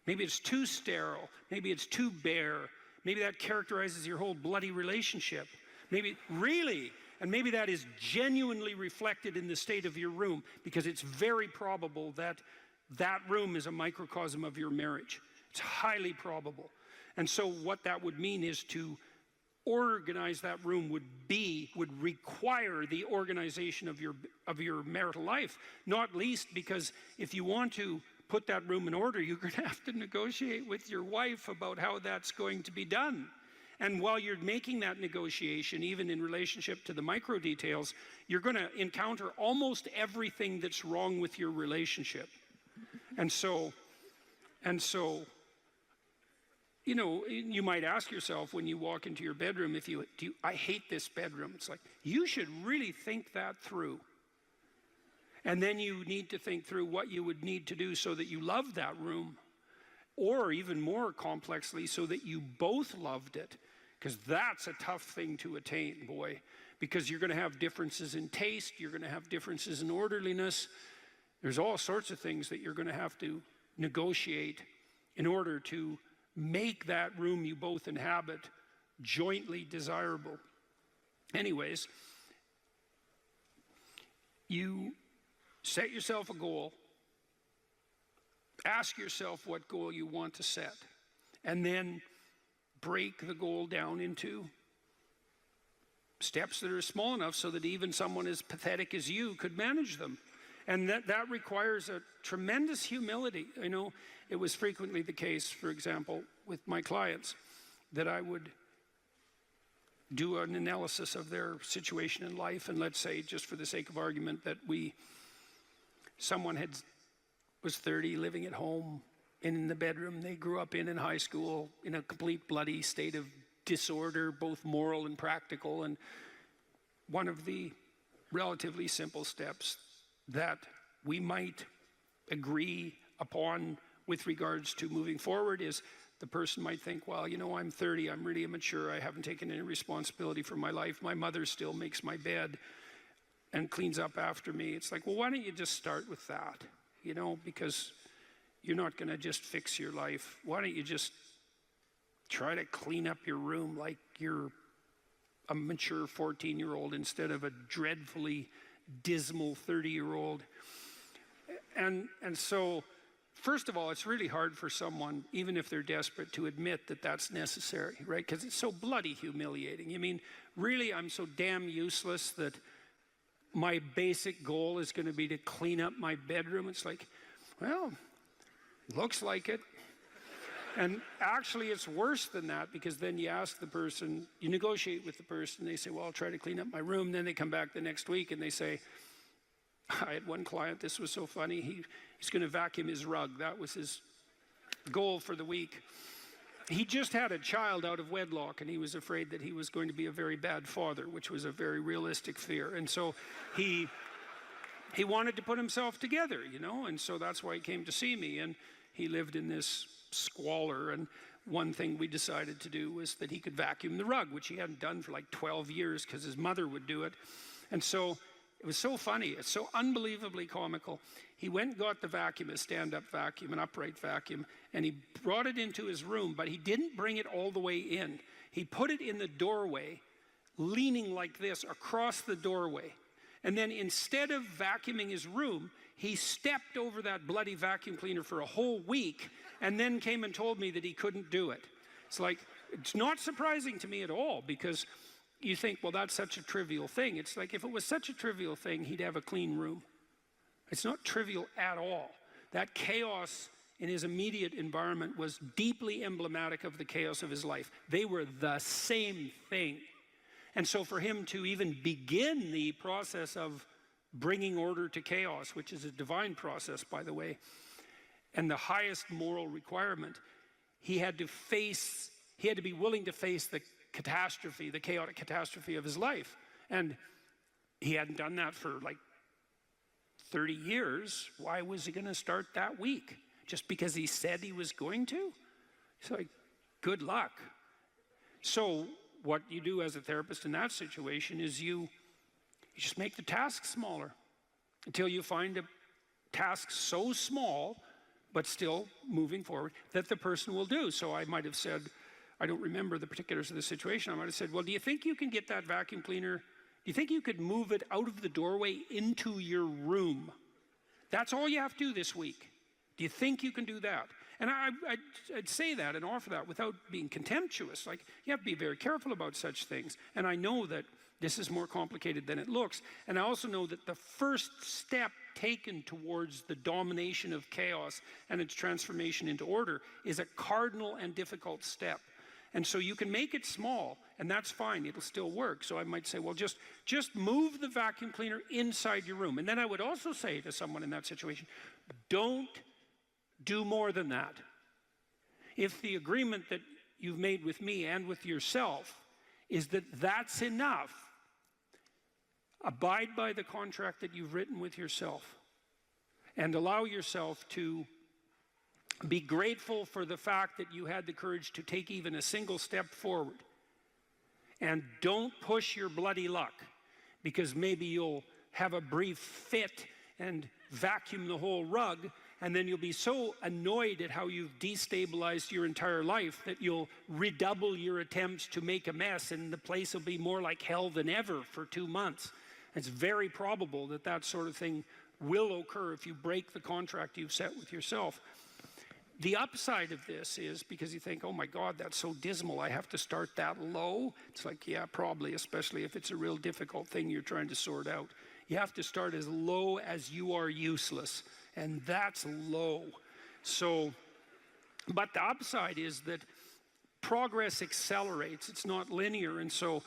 Maybe it's too sterile. Maybe it's too bare. Maybe that characterizes your whole bloody relationship. Maybe, really? And maybe that is genuinely reflected in the state of your room, because it's very probable that that room is a microcosm of your marriage. It's highly probable. And so what that would mean is to organize that room would require the organization of your marital life, not least because if you want to put that room in order, you're going to have to negotiate with your wife about how that's going to be done. And while you're making that negotiation, even in relationship to the micro details, you're going to encounter almost everything that's wrong with your relationship. And so, you know, you might ask yourself when you walk into your bedroom, I hate this bedroom. It's like, you should really think that through. And then you need to think through what you would need to do so that you love that room, or even more complexly, so that you both loved it. Because that's a tough thing to attain, boy, because you're going to have differences in taste, you're going to have differences in orderliness. There's all sorts of things that you're going to have to negotiate in order to make that room you both inhabit jointly desirable. Anyways, you set yourself a goal, ask yourself what goal you want to set, and then break the goal down into steps that are small enough so that even someone as pathetic as you could manage them. And that requires a tremendous humility. I know it was frequently the case, for example, with my clients, that I would do an analysis of their situation in life, and let's say, just for the sake of argument, that someone was 30, living at home, in the bedroom they grew up in high school, in a complete bloody state of disorder, both moral and practical. And one of the relatively simple steps that we might agree upon with regards to moving forward is the person might think, well, you know, I'm 30, I'm really immature, I haven't taken any responsibility for my life, my mother still makes my bed and cleans up after me. It's like, well, why don't you just start with that, you know, because you're not going to just fix your life. Why don't you just try to clean up your room like you're a mature 14-year-old instead of a dreadfully dismal 30-year-old. And so, first of all, it's really hard for someone, even if they're desperate, to admit that that's necessary, right? Because it's so bloody humiliating. I mean, really, I'm so damn useless that my basic goal is going to be to clean up my bedroom. It's like, well, looks like it. And actually, it's worse than that, because then you ask the person, you negotiate with the person, they say, well, I'll try to clean up my room. Then they come back the next week and they say, I had one client, this was so funny, he's going to vacuum his rug. That was his goal for the week. He just had a child out of wedlock, and he was afraid that he was going to be a very bad father, which was a very realistic fear. And so he wanted to put himself together, you know, and so that's why he came to see me. And he lived in this squalor, and one thing we decided to do was that he could vacuum the rug, which he hadn't done for like 12 years because his mother would do it. And so it was so funny, it's so unbelievably comical. He went and got the vacuum, a stand-up vacuum, an upright vacuum, and he brought it into his room, but he didn't bring it all the way in. He put it in the doorway, leaning like this across the doorway. And then instead of vacuuming his room, he stepped over that bloody vacuum cleaner for a whole week and then came and told me that he couldn't do it. It's like, it's not surprising to me at all, because you think, well, that's such a trivial thing. It's like, if it was such a trivial thing, he'd have a clean room. It's not trivial at all. That chaos in his immediate environment was deeply emblematic of the chaos of his life. They were the same thing. And so for him to even begin the process of bringing order to chaos, which is a divine process, by the way, and the highest moral requirement, he had to be willing to face the catastrophe, the chaotic catastrophe of his life. And he hadn't done that for like 30 years. Why was he going to start that week? Just because he said he was going to? It's like, good luck. So what you do as a therapist in that situation is you just make the task smaller until you find a task so small, but still moving forward, that the person will do. So I might have said, I don't remember the particulars of the situation, I might have said, well, do you think you can get that vacuum cleaner, do you think you could move it out of the doorway into your room? That's all you have to do this week. Do you think you can do that? And I'd say that and offer that without being contemptuous. Like, you have to be very careful about such things. And I know that this is more complicated than it looks. And I also know that the first step taken towards the domination of chaos and its transformation into order is a cardinal and difficult step. And so you can make it small, and that's fine. It'll still work. So I might say, well, just move the vacuum cleaner inside your room. And then I would also say to someone in that situation, don't do more than that. If the agreement that you've made with me and with yourself is that that's enough, abide by the contract that you've written with yourself and allow yourself to be grateful for the fact that you had the courage to take even a single step forward. And don't push your bloody luck, because maybe you'll have a brief fit and vacuum the whole rug, and then you'll be so annoyed at how you've destabilized your entire life that you'll redouble your attempts to make a mess, and the place will be more like hell than ever for 2 months. It's very probable that that sort of thing will occur if you break the contract you've set with yourself. The upside of this is, because you think, oh my God, that's so dismal, I have to start that low. It's like, yeah, probably, especially if it's a real difficult thing you're trying to sort out. You have to start as low as you are useless, and that's low. So, but the upside is that progress accelerates. It's not linear, and so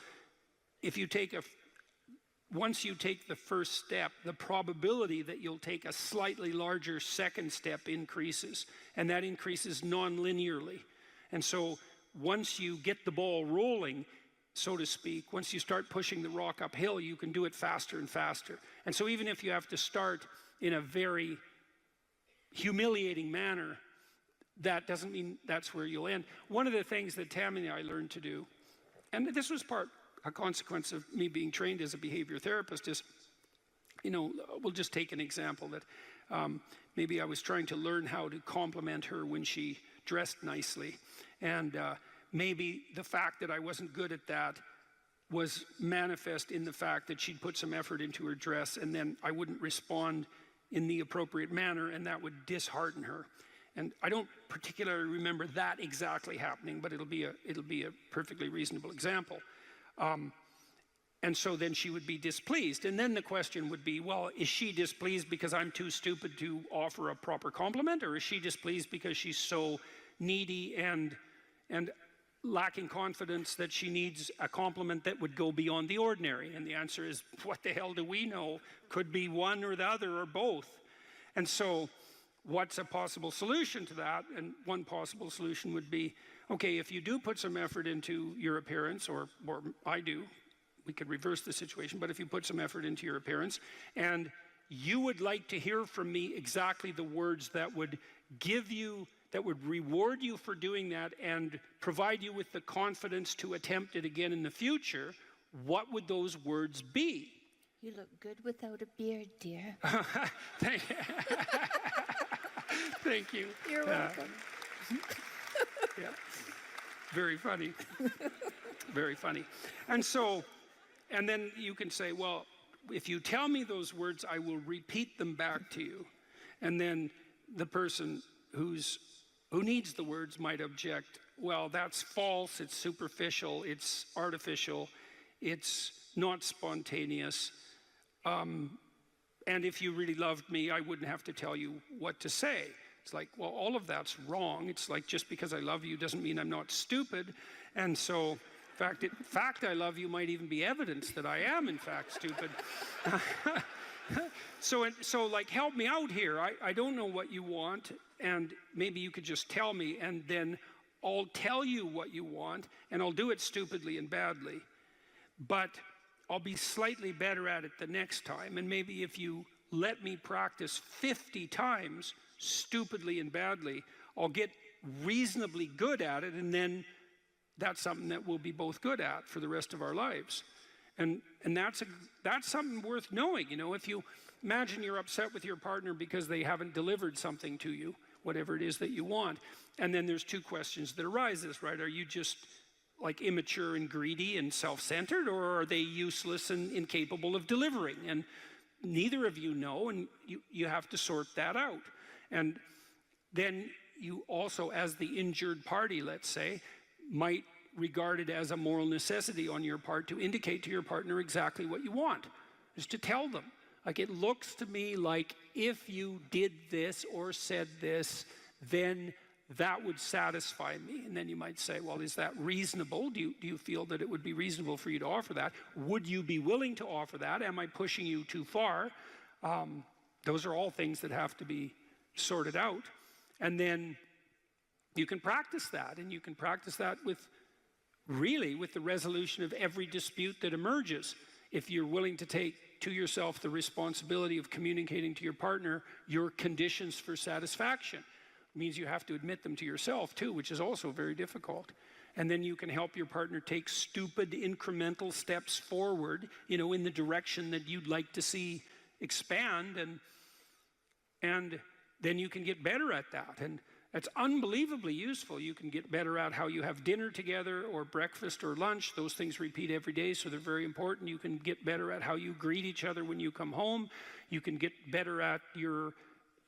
if you take once you take the first step, the probability that you'll take a slightly larger second step increases, and that increases non-linearly. And so once you get the ball rolling, so to speak, once you start pushing the rock uphill, you can do it faster and faster. And so even if you have to start in a very humiliating manner, that doesn't mean that's where you'll end. One of the things that Tammy and I learned to do, and this was a consequence of me being trained as a behavior therapist, is, we'll just take an example that maybe I was trying to learn how to compliment her when she dressed nicely. And maybe the fact that I wasn't good at that was manifest in the fact that she'd put some effort into her dress, and then I wouldn't respond in the appropriate manner, and that would dishearten her. And I don't particularly remember that exactly happening, but it'll be a perfectly reasonable example. And so then she would be displeased. And then the question would be, well, is she displeased because I'm too stupid to offer a proper compliment? Or is she displeased because she's so needy and lacking confidence that she needs a compliment that would go beyond the ordinary? And the answer is, what the hell do we know? Could be one or the other or both. And so what's a possible solution to that? And one possible solution would be, okay, if you do put some effort into your appearance, or I do, we could reverse the situation, but if you put some effort into your appearance, and you would like to hear from me exactly the words that would reward you for doing that and provide you with the confidence to attempt it again in the future, what would those words be? You look good without a beard, dear. Thank you. You're welcome. Yeah. Very funny. Very funny. And so, and then you can say, well, if you tell me those words, I will repeat them back to you. And then the person who needs the words might object, well, that's false, it's superficial, it's artificial, it's not spontaneous. And if you really loved me, I wouldn't have to tell you what to say. It's like, well, all of that's wrong. It's like, just because I love you doesn't mean I'm not stupid. And so, in fact, I love you might even be evidence that I am, in fact, stupid. So like, help me out here. I don't know what you want, and maybe you could just tell me, and then I'll tell you what you want, and I'll do it stupidly and badly. But I'll be slightly better at it the next time. And maybe if you let me practice 50 times, stupidly and badly, I'll get reasonably good at it, and then that's something that we'll be both good at for the rest of our lives. And that's something worth knowing. If you imagine you're upset with your partner because they haven't delivered something to you, whatever it is that you want, and then there's two questions that arises, right? Are you just like immature and greedy and self-centered, or are they useless and incapable of delivering? And neither of you know, and you have to sort that out. And then you also, as the injured party, let's say, might regard it as a moral necessity on your part to indicate to your partner exactly what you want, just to tell them. Like, it looks to me like if you did this or said this, then that would satisfy me. And then you might say, well, is that reasonable? Do you feel that it would be reasonable for you to offer that? Would you be willing to offer that? Am I pushing you too far? Those are all things that have to be sorted out. And then you can practice that, and you can practice that with the resolution of every dispute that emerges. If you're willing to take to yourself the responsibility of communicating to your partner your conditions for satisfaction. It means you have to admit them to yourself too, which is also very difficult. And then you can help your partner take stupid incremental steps forward, in the direction that you'd like to see expand, and then you can get better at that. And it's unbelievably useful. You can get better at how you have dinner together or breakfast or lunch. Those things repeat every day, so they're very important. You can get better at how you greet each other when you come home. You can get better at the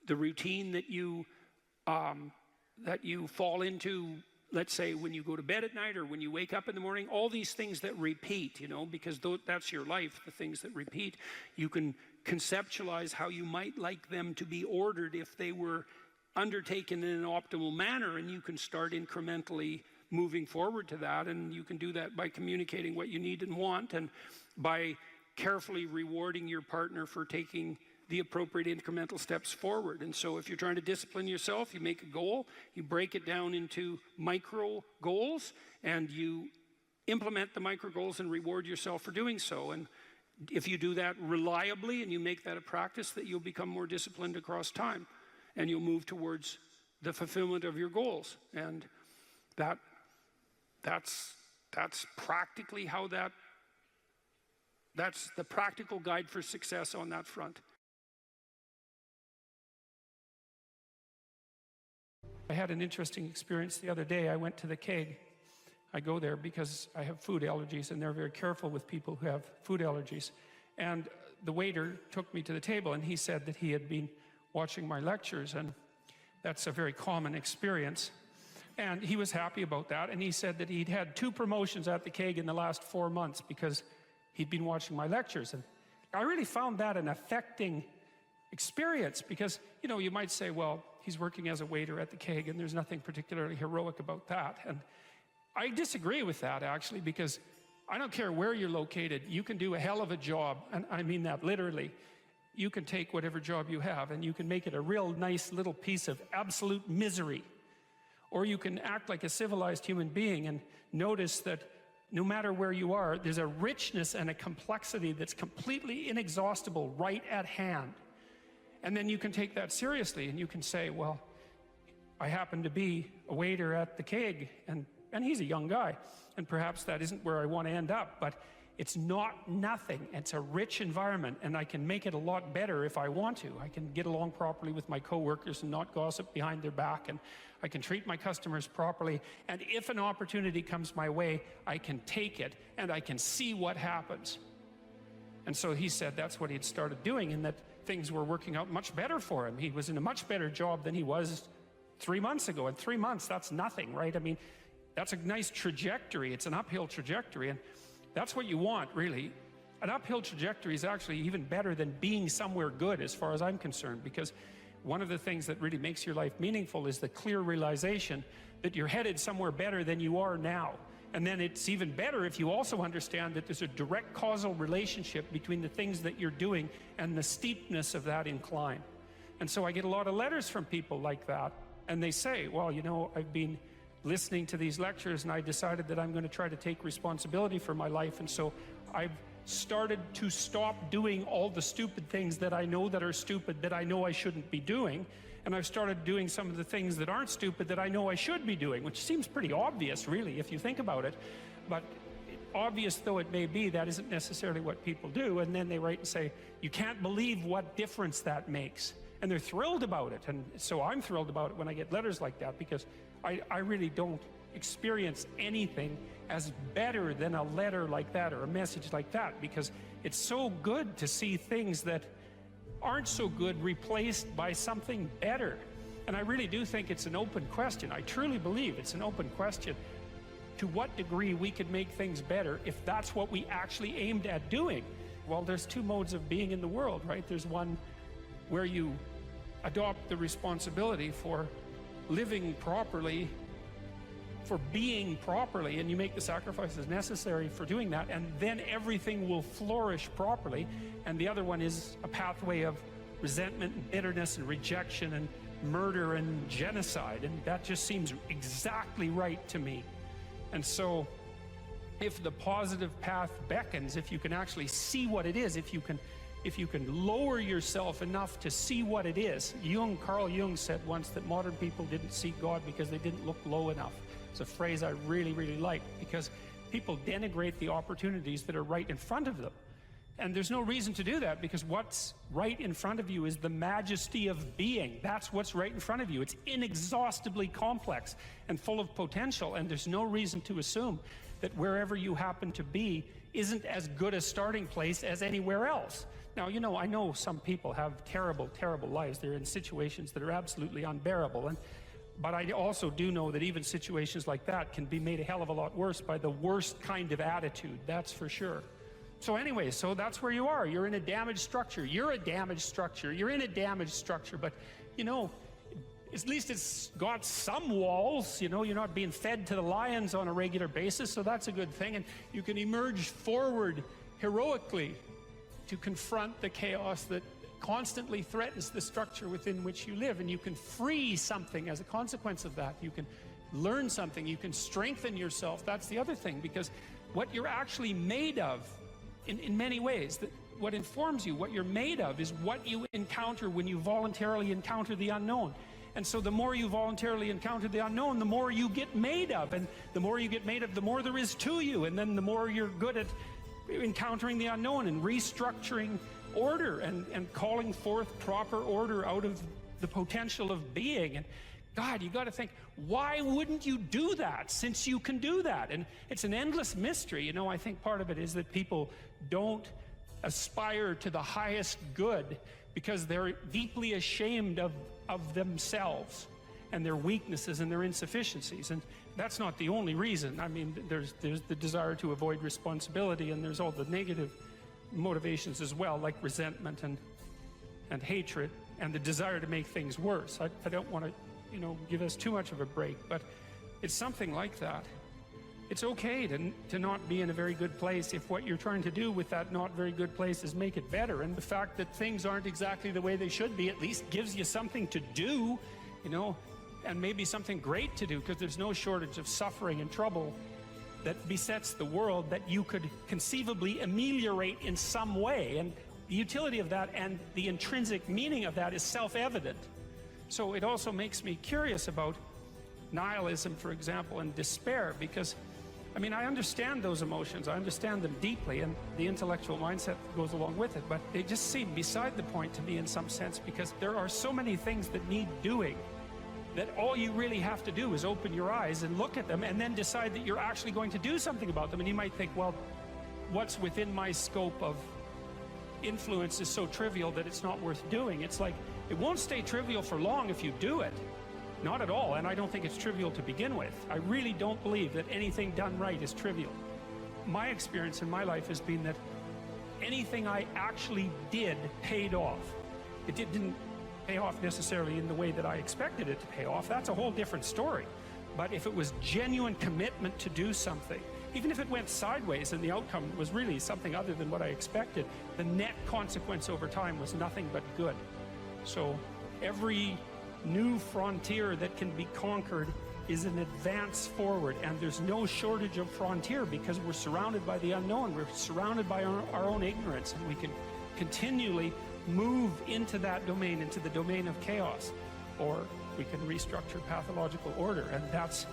routine that you fall into, let's say, when you go to bed at night or when you wake up in the morning. All these things that repeat, because that's your life, the things that repeat. You can conceptualize how you might like them to be ordered if they were undertaken in an optimal manner, and you can start incrementally moving forward to that. And you can do that by communicating what you need and want, and by carefully rewarding your partner for taking the appropriate incremental steps forward. And so if you're trying to discipline yourself, you make a goal, you break it down into micro goals, and you implement the micro goals and reward yourself for doing so. And if you do that reliably and you make that a practice, that you'll become more disciplined across time, and you'll move towards the fulfillment of your goals. And that's practically how that's the practical guide for success on that front. I had an interesting experience the other day. I went to the keg. I go there because I have food allergies, and they're very careful with people who have food allergies. And the waiter took me to the table, and he said that he had been watching my lectures, and that's a very common experience. And he was happy about that, and he said that he'd had 2 promotions at the keg in the last 4 months because he'd been watching my lectures. And I really found that an affecting experience, because, you might say, well, he's working as a waiter at the keg, and there's nothing particularly heroic about that. And I disagree with that, actually, because I don't care where you're located, you can do a hell of a job, and I mean that literally. You can take whatever job you have and you can make it a real nice little piece of absolute misery. Or you can act like a civilized human being and notice that no matter where you are, there's a richness and a complexity that's completely inexhaustible right at hand. And then you can take that seriously, and you can say, well, I happen to be a waiter at the keg, and he's a young guy, and perhaps that isn't where I want to end up, but it's not nothing. It's a rich environment, and I can make it a lot better if I want to. I can get along properly with my coworkers and not gossip behind their back, and I can treat my customers properly, and if an opportunity comes my way, I can take it, and I can see what happens. And so he said that's what he'd started doing, and that things were working out much better for him. He was in a much better job than he was 3 months ago. In 3 months, that's nothing, right? I mean, that's a nice trajectory. It's an uphill trajectory, and that's what you want, really. An uphill trajectory is actually even better than being somewhere good, as far as I'm concerned, because one of the things that really makes your life meaningful is the clear realization that you're headed somewhere better than you are now. And then it's even better if you also understand that there's a direct causal relationship between the things that you're doing and the steepness of that incline. And so I get a lot of letters from people like that, and they say, well, I've been listening to these lectures, and I decided that I'm going to try to take responsibility for my life, and so I've started to stop doing all the stupid things that I know that are stupid, that I know I shouldn't be doing, and I've started doing some of the things that aren't stupid that I know I should be doing, which seems pretty obvious, really, if you think about it. But obvious though it may be, that isn't necessarily what people do. And then they write and say, you can't believe what difference that makes. And they're thrilled about it. And so I'm thrilled about it when I get letters like that, because I really don't experience anything as better than a letter like that or a message like that, because it's so good to see things that aren't so good replaced by something better. And I really do think it's an open question. I truly believe it's an open question to what degree we could make things better if that's what we actually aimed at doing. Well, there's two modes of being in the world, right? There's one where you adopt the responsibility for living properly, for being properly, and you make the sacrifices necessary for doing that, and then everything will flourish properly. And the other one is a pathway of resentment and bitterness and rejection and murder and genocide, and that just seems exactly right to me. And so if the positive path beckons, if you can actually see what it is, if you can lower yourself enough to see what it is. Carl Jung said once that modern people didn't see God because they didn't look low enough. It's a phrase I really, really like, because people denigrate the opportunities that are right in front of them. And there's no reason to do that, because what's right in front of you is the majesty of being. That's what's right in front of you. It's inexhaustibly complex and full of potential, and there's no reason to assume that wherever you happen to be isn't as good a starting place as anywhere else. Now, you know, I know some people have terrible, terrible lives. They're in situations that are absolutely unbearable. But I also do know that even situations like that can be made a hell of a lot worse by the worst kind of attitude, that's for sure. So anyway, so that's where you are. You're in a damaged structure. You're a damaged structure. You're in a damaged structure. But, you know, at least it's got some walls. You know, you're not being fed to the lions on a regular basis, so that's a good thing. And you can emerge forward heroically to confront the chaos that constantly threatens the structure within which you live. And you can free something as a consequence of that. You can learn something. You can strengthen yourself. That's the other thing, because what you're actually made of, in many ways, what informs you, what you're made of, is what you encounter when you voluntarily encounter the unknown. And so the more you voluntarily encounter the unknown, the more you get made of. And the more you get made of, the more there is to you. And then the more you're good at encountering the unknown and restructuring order and calling forth proper order out of the potential of being. And God, you got to think, why wouldn't you do that, since you can do that? And it's an endless mystery. You know, I think part of it is that people don't aspire to the highest good because they're deeply ashamed of themselves and their weaknesses and their insufficiencies. And that's not the only reason. I mean, there's the desire to avoid responsibility, and there's all the negative motivations as well, like resentment and hatred and the desire to make things worse. I don't want to, you know, give us too much of a break, but it's something like that. It's okay to not be in a very good place if what you're trying to do with that not very good place is make it better. And the fact that things aren't exactly the way they should be at least gives you something to do, you know, and maybe something great to do, because there's no shortage of suffering and trouble that besets the world that you could conceivably ameliorate in some way. And the utility of that and the intrinsic meaning of that is self-evident. So it also makes me curious about nihilism, for example, and despair, because, I mean, I understand those emotions. I understand them deeply, and the intellectual mindset that goes along with it, but they just seem beside the point to me in some sense, because there are so many things that need doing that all you really have to do is open your eyes and look at them and then decide that you're actually going to do something about them. And you might think, well, what's within my scope of influence is so trivial that it's not worth doing. It's like, it won't stay trivial for long if you do it. Not at all, and I don't think it's trivial to begin with. I really don't believe that anything done right is trivial. My experience in my life has been that anything I actually did paid off. It didn't pay off necessarily in the way that I expected it to pay off. That's a whole different story. But if it was genuine commitment to do something, even if it went sideways and the outcome was really something other than what I expected, the net consequence over time was nothing but good. So every new frontier that can be conquered is an advance forward, and there's no shortage of frontier because we're surrounded by the unknown. We're surrounded by our own ignorance, and we can continually move into that domain, into the domain of chaos, or we can restructure pathological order, and that's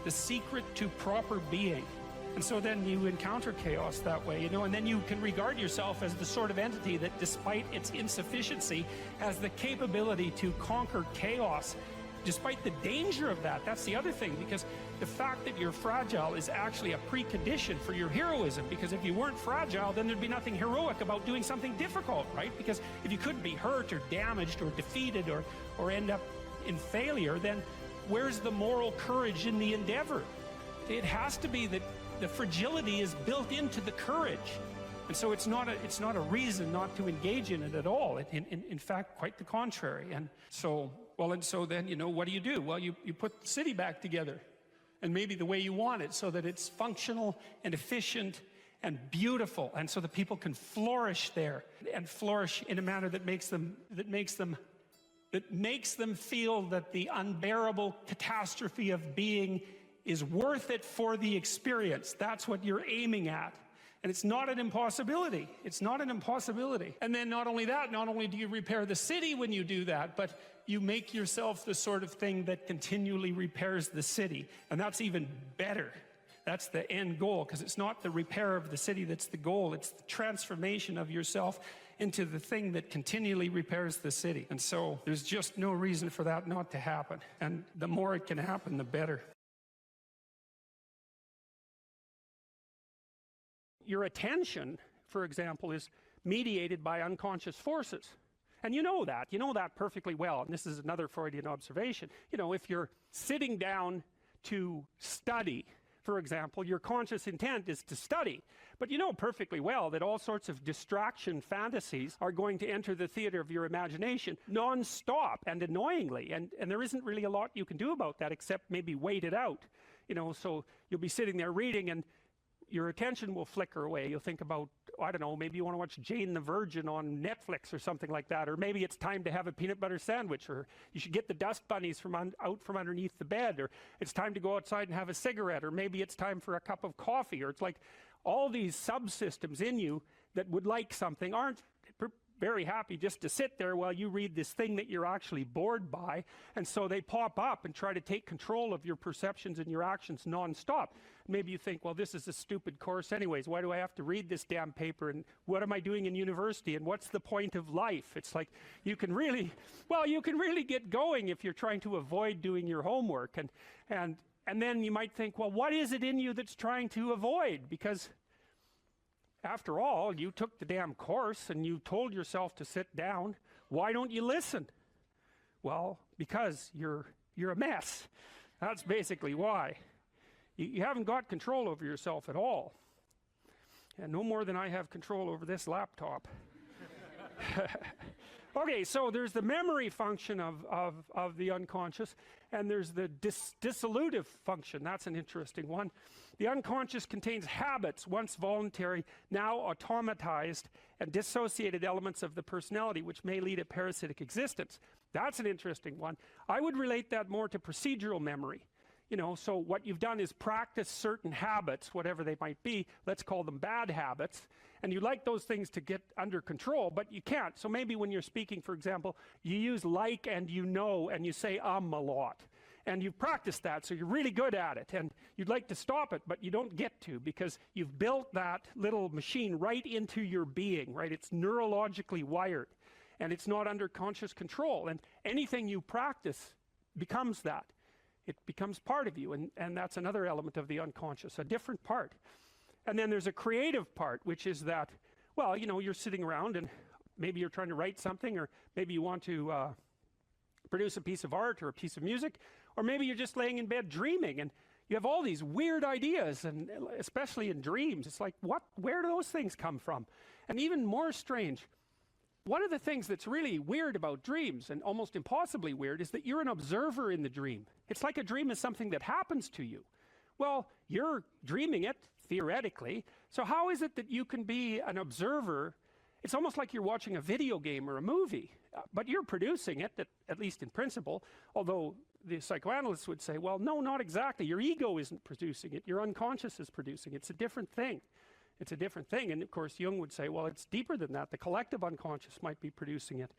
the secret to proper being. And so then you encounter chaos that way, you know, and then you can regard yourself as the sort of entity that, despite its insufficiency, has the capability to conquer chaos despite the danger of that. That's the other thing, because the fact that you're fragile is actually a precondition for your heroism, because if you weren't fragile, then there'd be nothing heroic about doing something difficult, right? Because if you couldn't be hurt or damaged or defeated or end up in failure, then where's the moral courage in the endeavor? It has to be that the fragility is built into the courage. And so it's not a reason not to engage in it at all. In fact, quite the contrary. And so then, you know, what do? Well, you put the city back together, and maybe the way you want it, so that it's functional and efficient and beautiful, and so that people can flourish there, and flourish in a manner that makes them feel that the unbearable catastrophe of being is worth it for the experience. That's what you're aiming at. And it's not an impossibility. It's not an impossibility. And then not only that, not only do you repair the city when you do that, but you make yourself the sort of thing that continually repairs the city. And that's even better. That's the end goal, because it's not the repair of the city that's the goal. It's the transformation of yourself into the thing that continually repairs the city. And so there's just no reason for that not to happen. And the more it can happen, the better. Your attention, for example, is mediated by unconscious forces. And you know that perfectly well. And this is another Freudian observation. You know, if you're sitting down to study, for example, your conscious intent is to study. But you know perfectly well that all sorts of distraction fantasies are going to enter the theater of your imagination non-stop and annoyingly. And there isn't really a lot you can do about that except maybe wait it out. You know, so you'll be sitting there reading, and your attention will flicker away. You'll think about, I don't know, maybe you want to watch Jane the Virgin on Netflix or something like that, or maybe it's time to have a peanut butter sandwich, or you should get the dust bunnies out from underneath the bed, or it's time to go outside and have a cigarette, or maybe it's time for a cup of coffee, or it's like all these subsystems in you that would like something aren't very happy just to sit there while you read this thing that you're actually bored by, and so they pop up and try to take control of your perceptions and your actions non-stop. Maybe you think, well, this is a stupid course anyways. Why do I have to read this damn paper? And what am I doing in university? And what's the point of life? It's like you can really get going if you're trying to avoid doing your homework. And then you might think, well, what is it in you that's trying to avoid? Because after all, you took the damn course and you told yourself to sit down. Why don't you listen? Well, because you're a mess. That's basically why. You haven't got control over yourself at all. And no more than I have control over this laptop. Okay, so there's the memory function of the unconscious, and there's the dissolutive function. That's an interesting one. The unconscious contains habits, once voluntary, now automatized, and dissociated elements of the personality, which may lead a parasitic existence. That's an interesting one. I would relate that more to procedural memory. You know, so what you've done is practice certain habits, whatever they might be. Let's call them bad habits. And you like those things to get under control, but you can't. So maybe when you're speaking, for example, you use like and you know, and you say a lot. And you've practiced that, so you're really good at it. And you'd like to stop it, but you don't get to, because you've built that little machine right into your being, right? It's neurologically wired, and it's not under conscious control. And anything you practice becomes that. It becomes part of you, and that's another element of the unconscious, a different part. And then there's a creative part, which is that, well, you know, you're sitting around and maybe you're trying to write something, or maybe you want to produce a piece of art or a piece of music, or maybe you're just laying in bed dreaming, and you have all these weird ideas, and especially in dreams, it's like, where do those things come from? And even more strange, one of the things that's really weird about dreams, and almost impossibly weird, is that you're an observer in the dream. It's like a dream is something that happens to you. Well, you're dreaming it, theoretically, so how is it that you can be an observer? It's almost like you're watching a video game or a movie, but you're producing it, at least in principle, although the psychoanalysts would say, well, no, not exactly. Your ego isn't producing it. Your unconscious is producing it. It's a different thing. It's a different thing. And of course, Jung would say, well, it's deeper than that. The collective unconscious might be producing it.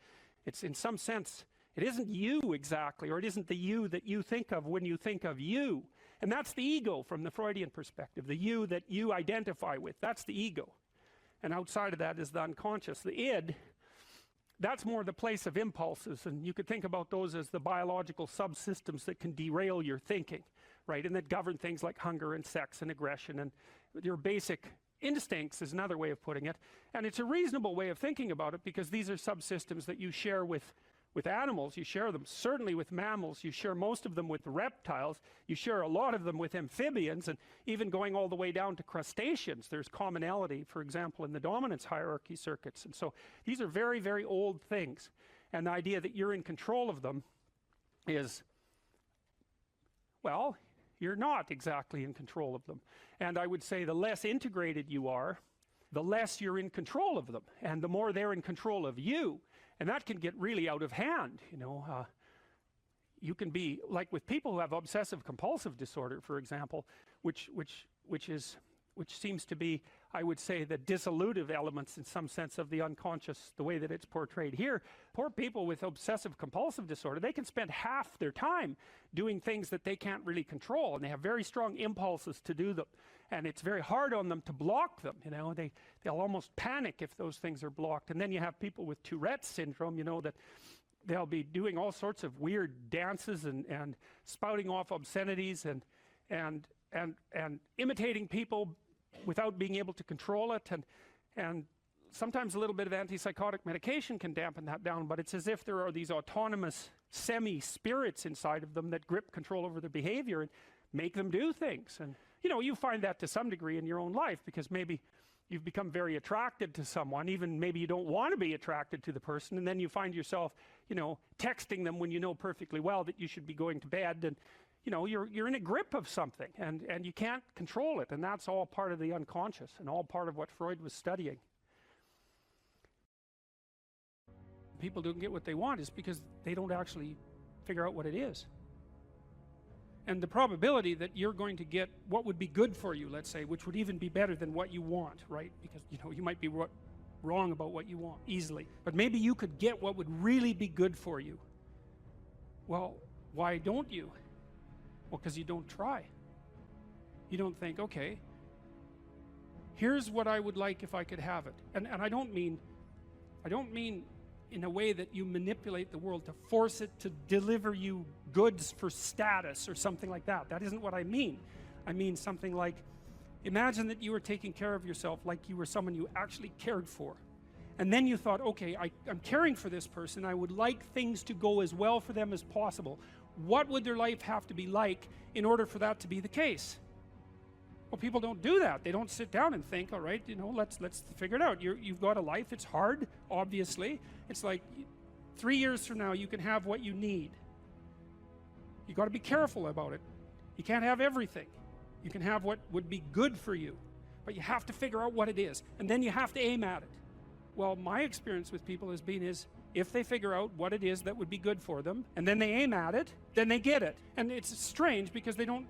It's, in some sense, it isn't you exactly, or it isn't the you that you think of when you think of you. And that's the ego from the Freudian perspective, the you that you identify with. That's the ego. And outside of that is the unconscious. The that's more the place of impulses, and you could think about those as the biological subsystems that can derail your thinking, right? And that govern things like hunger and sex and aggression and your basic instincts is another way of putting it. And it's a reasonable way of thinking about it, because these are subsystems that you share with animals. You share them certainly with mammals. You share most of them with reptiles. You share a lot of them with amphibians, and even going all the way down to crustaceans. There's commonality, for example, in the dominance hierarchy circuits. And so these are very, very old things. And the idea that you're in control of them is, well, you're not exactly in control of them. And I would say the less integrated you are, the less you're in control of them, and the more they're in control of you. And that can get really out of hand, you know. You can be, like with people who have obsessive compulsive disorder, for example, which seems to be, I would say, the dissolutive elements in some sense of the unconscious, the way that it's portrayed here. Poor people with obsessive compulsive disorder, they can spend half their time doing things that they can't really control, and they have very strong impulses to do them. And it's very hard on them to block them, you know. They'll almost panic if those things are blocked. And then you have people with Tourette's syndrome, you know, that they'll be doing all sorts of weird dances and spouting off obscenities and imitating people without being able to control it. And sometimes a little bit of antipsychotic medication can dampen that down, but it's as if there are these autonomous semi-spirits inside of them that grip control over their behavior and make them do things. And you know, you find that to some degree in your own life, because maybe you've become very attracted to someone, even maybe you don't want to be attracted to the person, and then you find yourself, you know, texting them when you know perfectly well that you should be going to bed, and you know, you're in a grip of something, and you can't control it, and that's all part of the unconscious and all part of what Freud was studying. People don't get what they want is because they don't actually figure out what it is. And the probability that you're going to get what would be good for you, let's say, which would even be better than what you want, right? Because, you know, you might be wrong about what you want easily, but maybe you could get what would really be good for you. Well, why don't you? Well, because you don't try. You don't think, okay, here's what I would like if I could have it. And I don't mean in a way that you manipulate the world to force it to deliver you goods for status or something like that. That isn't what I mean. I mean something like, imagine that you were taking care of yourself like you were someone you actually cared for. And then you thought, okay, I'm caring for this person. I would like things to go as well for them as possible. What would their life have to be like in order for that to be the case? Well, people don't do that. They don't sit down and think, all right, you know, let's figure it out. You've got a life. It's hard, obviously. It's like 3 years from now, you can have what you need. You got to be careful about it. You can't have everything. You can have what would be good for you, but you have to figure out what it is, and then you have to aim at it. Well, my experience with people has been is, if they figure out what it is that would be good for them, and then they aim at it, then they get it. And it's strange because they don't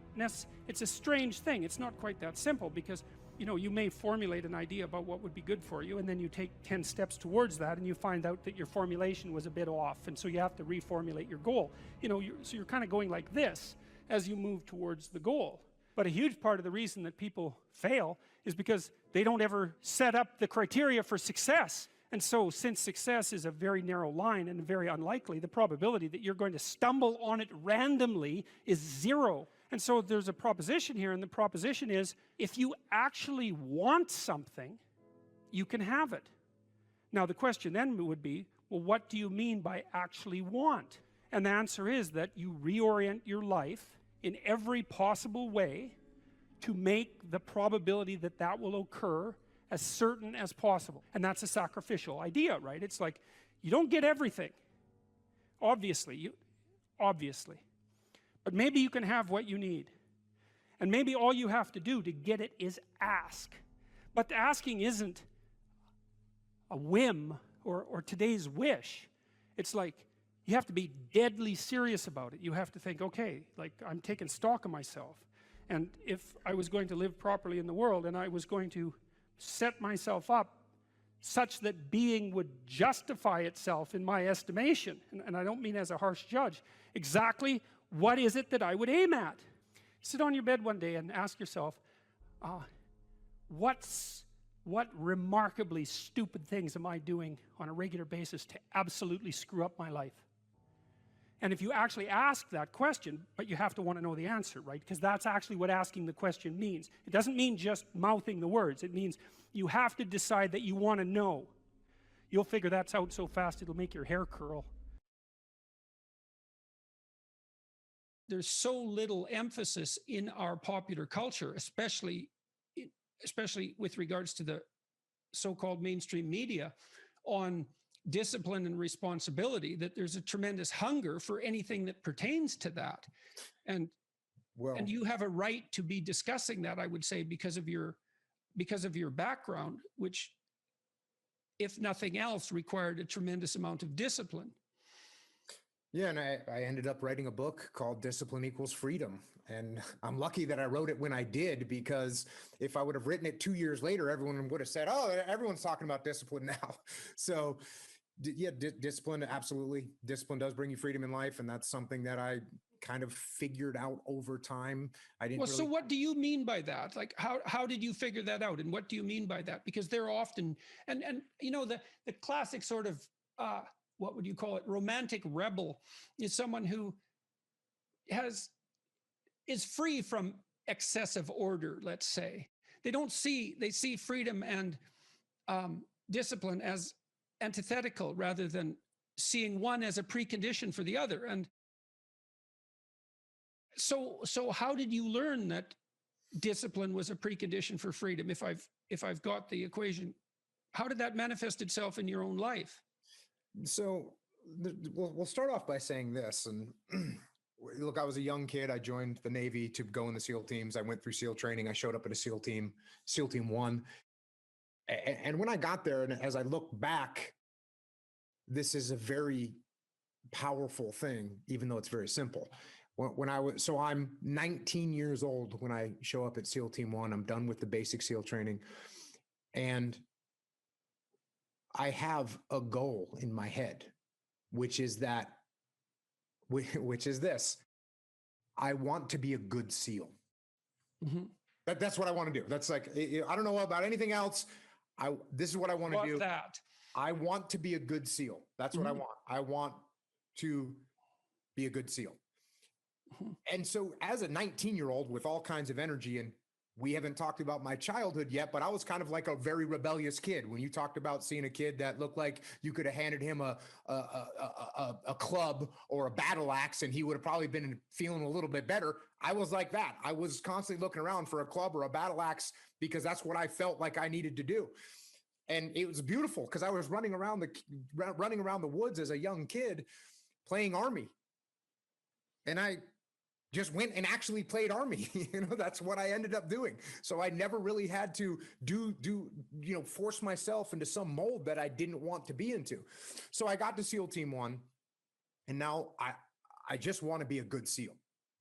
it's a strange thing. It's not quite that simple, because, you know, you may formulate an idea about what would be good for you, and then you take 10 steps towards that, and you find out that your formulation was a bit off, and so you have to reformulate your goal. You know, so you're kind of going like this as you move towards the goal. But a huge part of the reason that people fail is because they don't ever set up the criteria for success. And so, since success is a very narrow line and very unlikely, the probability that you're going to stumble on it randomly is 0. And so there's a proposition here, and the proposition is, if you actually want something, you can have it. Now the question then would be, well, what do you mean by actually want? And the answer is that you reorient your life in every possible way to make the probability that that will occur as certain as possible. And that's a sacrificial idea, right? It's like, you don't get everything, obviously, but maybe you can have what you need. And maybe all you have to do to get it is ask. But the asking isn't a whim or today's wish. It's like, you have to be deadly serious about it. You have to think, okay, like, I'm taking stock of myself. And if I was going to live properly in the world, and I was going to set myself up such that being would justify itself in my estimation, and I don't mean as a harsh judge, exactly what is it that I would aim at? Sit on your bed one day and ask yourself, what's what remarkably stupid things am I doing on a regular basis to absolutely screw up my life? And if you actually ask that question, but you have to want to know the answer, right? Because that's actually what asking the question means. It doesn't mean just mouthing the words. It means you have to decide that you want to know. You'll figure that out so fast it'll make your hair curl. There's so little emphasis in our popular culture, especially with regards to the so-called mainstream media, on discipline and responsibility, that there's a tremendous hunger for anything that pertains to that. And you have a right to be discussing that, I would say, because of your background, which, if nothing else, required a tremendous amount of discipline. Yeah, and I ended up writing a book called Discipline Equals Freedom. And I'm lucky that I wrote it when I did, because if I would have written it 2 years later, everyone would have said, oh, everyone's talking about discipline now. So yeah, discipline, absolutely. Discipline does bring you freedom in life. And that's something that I kind of figured out over time. I didn't So what do you mean by that? Like, how did you figure that out? And what do you mean by that? Because they're often, and you know, the classic sort of, what would you call it? Romantic rebel is someone who is free from excessive order, let's say. They see freedom and discipline as antithetical, rather than seeing one as a precondition for the other. And so how did you learn that discipline was a precondition for freedom? If I've got the equation, how did that manifest itself in your own life? So we'll start off by saying this. And look, I was a young kid. I joined the Navy to go in the SEAL teams. I went through SEAL training. I showed up at a SEAL team 1. And when I got there, and as I look back, this is a very powerful thing, even though it's very simple. So I'm 19 years old when I show up at SEAL Team 1. I'm done with the basic SEAL training. And I have a goal in my head, which is this. I want to be a good SEAL. Mm-hmm. That's what I want to do. That's like, I don't know about anything else. This is what I want to do. I want to be a good SEAL. That's what I want. I want to be a good SEAL. And so as a 19-year-old with all kinds of energy, and we haven't talked about my childhood yet, but I was kind of like a very rebellious kid. When you talked about seeing a kid that looked like you could have handed him a club or a battle axe and he would have probably been feeling a little bit better, I was like that. I was constantly looking around for a club or a battle axe because that's what I felt like I needed to do. And it was beautiful because I was running around the woods as a young kid playing Army. And I just went and actually played Army. That's what I ended up doing. So I never really had to force myself into some mold that I didn't want to be into. So I got to SEAL Team 1, and now I just want to be a good SEAL.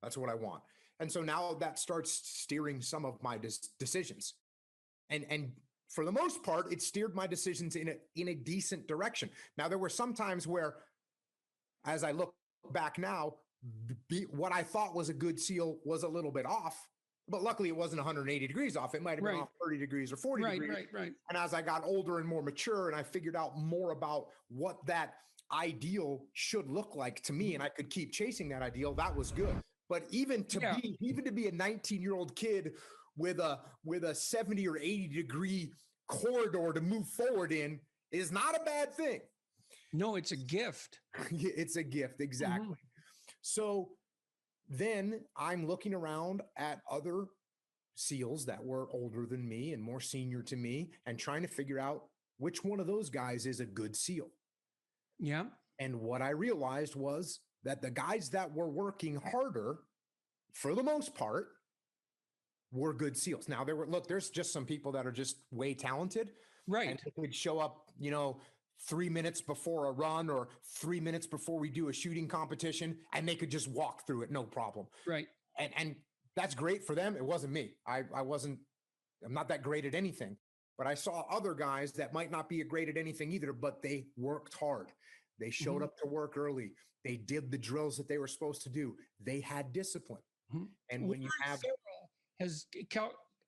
That's what I want. And so now that starts steering some of my decisions. And for the most part, it steered my decisions in a decent direction. Now, there were some times where, as I look back now, what I thought was a good SEAL was a little bit off, but luckily it wasn't 180 degrees off. It might have been off 30 degrees or 40 degrees. Right. And as I got older and more mature, and I figured out more about what that ideal should look like to me, and I could keep chasing that ideal, that was good. But even to be a 19-year-old kid with a 70 or 80 degree corridor to move forward in is not a bad thing. No, it's a gift. It's a gift. Exactly. Mm-hmm. So then I'm looking around at other SEALs that were older than me and more senior to me and trying to figure out which one of those guys is a good SEAL. Yeah. And what I realized was that the guys that were working harder, for the most part, were good SEALs. Now, there's just some people that are just way talented. Right. And they would show up, 3 minutes before a run or 3 minutes before we do a shooting competition, and they could just walk through it, no problem. Right. And that's great for them. It wasn't me. I'm not that great at anything, but I saw other guys that might not be great at anything either, but they worked hard. They showed up to work early. They did the drills that they were supposed to do. They had discipline. And when you have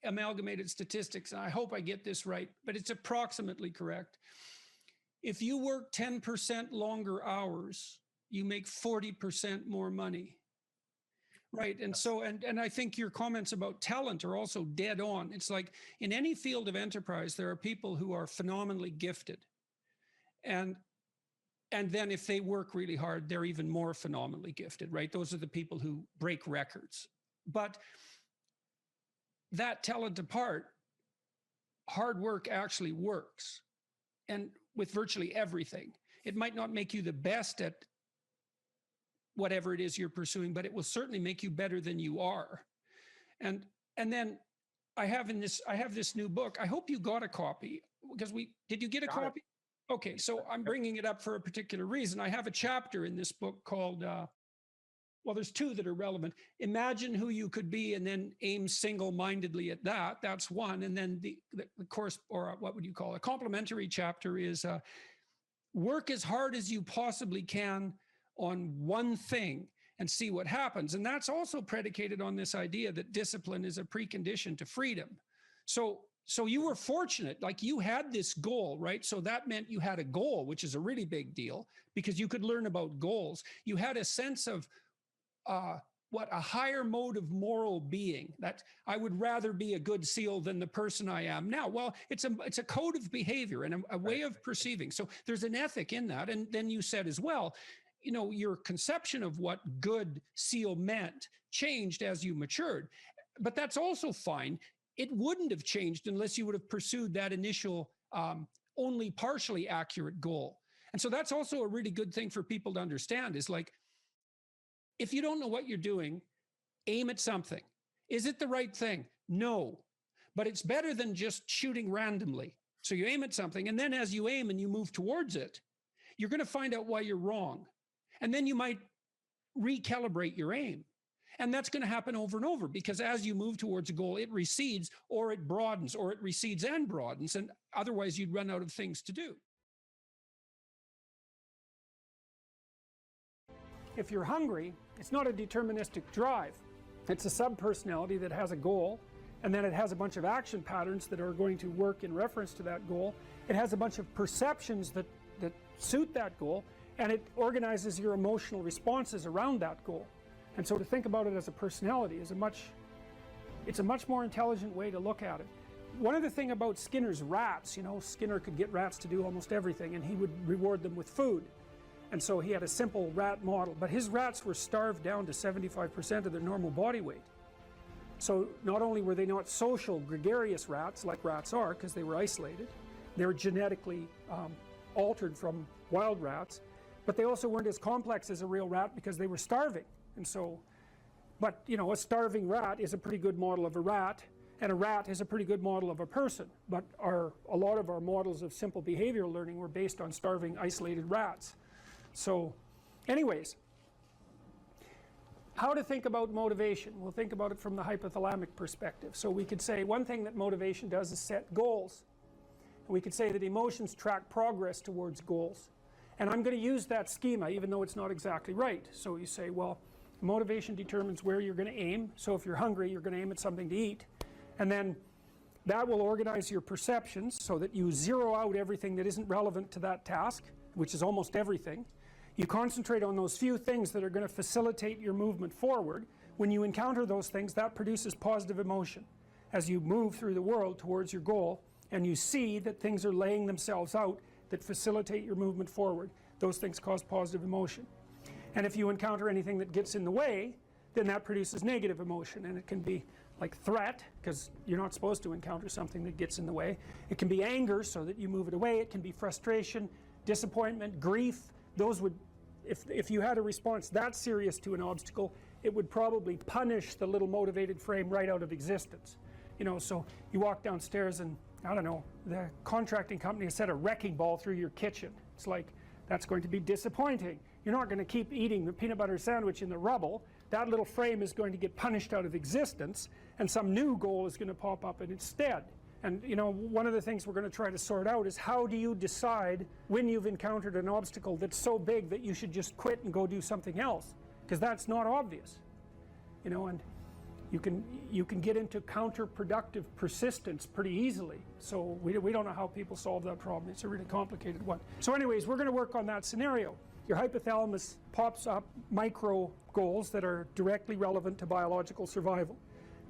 amalgamated statistics, and I hope I get this right, but it's approximately correct. If you work 10% longer hours, you make 40% more money. Right. And so, and I think your comments about talent are also dead on. It's like in any field of enterprise, there are people who are phenomenally gifted. And then if they work really hard, they're even more phenomenally gifted, right? Those are the people who break records. But that talent apart, hard work actually works. And with virtually everything, it might not make you the best at whatever it is you're pursuing, but it will certainly make you better than you are. And then I have this new book. I hope you got a copy, because did you get a copy? Okay, so I'm bringing it up for a particular reason. I have a chapter in this book called, well, there's two that are relevant. Imagine who you could be and then aim single-mindedly at that. That's one. And then the course, or what would you call it? A complementary chapter is work as hard as you possibly can on one thing and see what happens. And that's also predicated on this idea that discipline is a precondition to freedom. So you were fortunate, like you had this goal, right? So that meant you had a goal, which is a really big deal because you could learn about goals. You had a sense of a higher mode of moral being, that I would rather be a good SEAL than the person I am now. Well, it's a code of behavior and a way of perceiving. So there's an ethic in that. And then you said as well, you know, your conception of what good SEAL meant changed as you matured, but that's also fine. It wouldn't have changed unless you would have pursued that initial, only partially accurate goal. And so that's also a really good thing for people to understand is like, if you don't know what you're doing, aim at something. Is it the right thing? No, but it's better than just shooting randomly. So you aim at something, and then as you aim and you move towards it, you're going to find out why you're wrong. And then you might recalibrate your aim. And that's going to happen over and over because as you move towards a goal, it recedes or it broadens or it recedes and broadens. And otherwise you'd run out of things to do. If you're hungry, it's not a deterministic drive. It's a subpersonality that has a goal, and then it has a bunch of action patterns that are going to work in reference to that goal. It has a bunch of perceptions that suit that goal, and it organizes your emotional responses around that goal. And so to think about it as a personality is it's a much more intelligent way to look at it. One other thing about Skinner's rats, you know, Skinner could get rats to do almost everything, and he would reward them with food. And so he had a simple rat model, but his rats were starved down to 75% of their normal body weight. So not only were they not social, gregarious rats like rats are, because they were isolated, they were genetically altered from wild rats, but they also weren't as complex as a real rat because they were starving. And so, but you know, a starving rat is a pretty good model of a rat, and a rat is a pretty good model of a person. But a lot of our models of simple behavioral learning were based on starving, isolated rats. So, anyways, how to think about motivation? We'll think about it from the hypothalamic perspective. So we could say one thing that motivation does is set goals. We could say that emotions track progress towards goals. And I'm going to use that schema even though it's not exactly right. So you say, well, motivation determines where you're going to aim. So if you're hungry, you're going to aim at something to eat. And then that will organize your perceptions so that you zero out everything that isn't relevant to that task, which is almost everything. You concentrate on those few things that are going to facilitate your movement forward. When you encounter those things, that produces positive emotion. As you move through the world towards your goal, and you see that things are laying themselves out that facilitate your movement forward, those things cause positive emotion. And if you encounter anything that gets in the way, then that produces negative emotion, and it can be like threat, because you're not supposed to encounter something that gets in the way. It can be anger, so that you move it away. It can be frustration, disappointment, grief. Those would, if you had a response that serious to an obstacle, it would probably punish the little motivated frame right out of existence. You know, so you walk downstairs and, I don't know, the contracting company has set a wrecking ball through your kitchen. It's like, that's going to be disappointing. You're not going to keep eating the peanut butter sandwich in the rubble. That little frame is going to get punished out of existence, and some new goal is going to pop up in its stead. And you know, one of the things we're going to try to sort out is how do you decide when you've encountered an obstacle that's so big that you should just quit and go do something else? Because that's not obvious. You know, and You can get into counterproductive persistence pretty easily. So we don't know how people solve that problem. It's a really complicated one. So anyways, we're going to work on that scenario. Your hypothalamus pops up micro goals that are directly relevant to biological survival.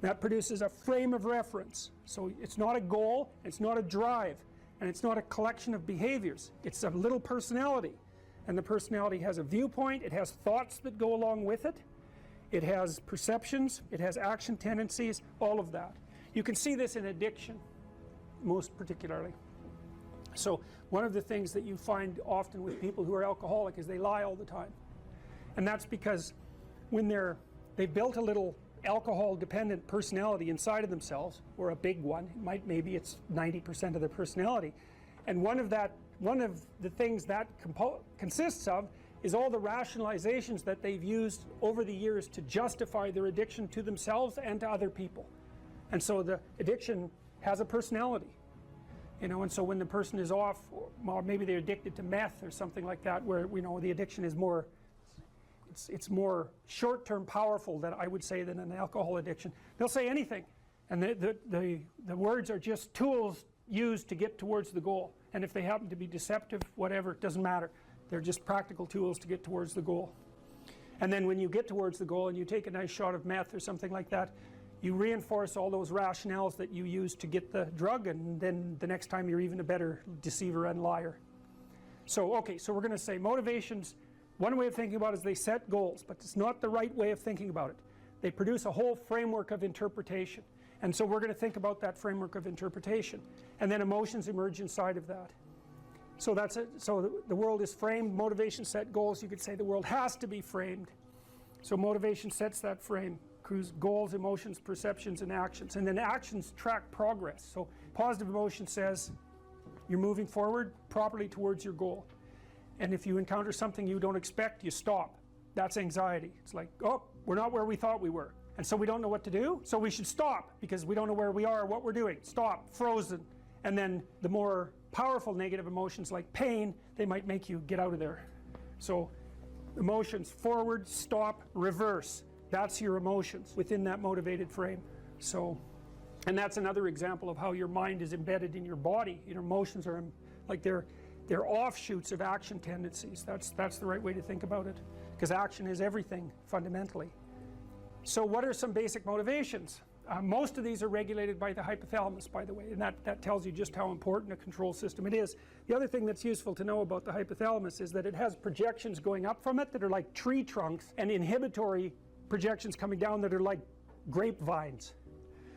That produces a frame of reference. So it's not a goal, it's not a drive, and it's not a collection of behaviors. It's a little personality. And the personality has a viewpoint, it has thoughts that go along with it. It has perceptions, it has action tendencies, all of that. You can see this in addiction, most particularly. So one of the things that you find often with people who are alcoholic is they lie all the time. And that's because when they've built a little alcohol-dependent personality inside of themselves, or a big one, maybe it's 90% of their personality, and one of the things that consists of is all the rationalizations that they've used over the years to justify their addiction to themselves and to other people. And so the addiction has a personality, you know, and so when the person is off, or maybe they're addicted to meth or something like that, where, you know, the addiction is more, it's more short-term powerful, than I would say, than an alcohol addiction. They'll say anything, and the words are just tools used to get towards the goal. And if they happen to be deceptive, whatever, it doesn't matter. They're just practical tools to get towards the goal. And then when you get towards the goal and you take a nice shot of meth or something like that, you reinforce all those rationales that you used to get the drug, and then the next time you're even a better deceiver and liar. So, okay, so we're going to say motivations, one way of thinking about it is they set goals, but it's not the right way of thinking about it. They produce a whole framework of interpretation. And so we're going to think about that framework of interpretation. And then emotions emerge inside of that. So that's it. So the world is framed, motivation set goals. You could say the world has to be framed. So motivation sets that frame, goals, emotions, perceptions, and actions. And then actions track progress. So positive emotion says you're moving forward properly towards your goal. And if you encounter something you don't expect, you stop. That's anxiety. It's like, oh, we're not where we thought we were. And so we don't know what to do, so we should stop because we don't know where we are or what we're doing. Stop, frozen. And then the more powerful negative emotions like pain, they might make you get out of there. So emotions, forward, stop, reverse. That's your emotions within that motivated frame. So, and that's another example of how your mind is embedded in your body. Your emotions are like they're offshoots of action tendencies. That's the right way to think about it, because action is everything fundamentally. So what are some basic motivations? Most of these are regulated by the hypothalamus, by the way, and that tells you just how important a control system it is. The other thing that's useful to know about the hypothalamus is that it has projections going up from it that are like tree trunks, and inhibitory projections coming down that are like grapevines.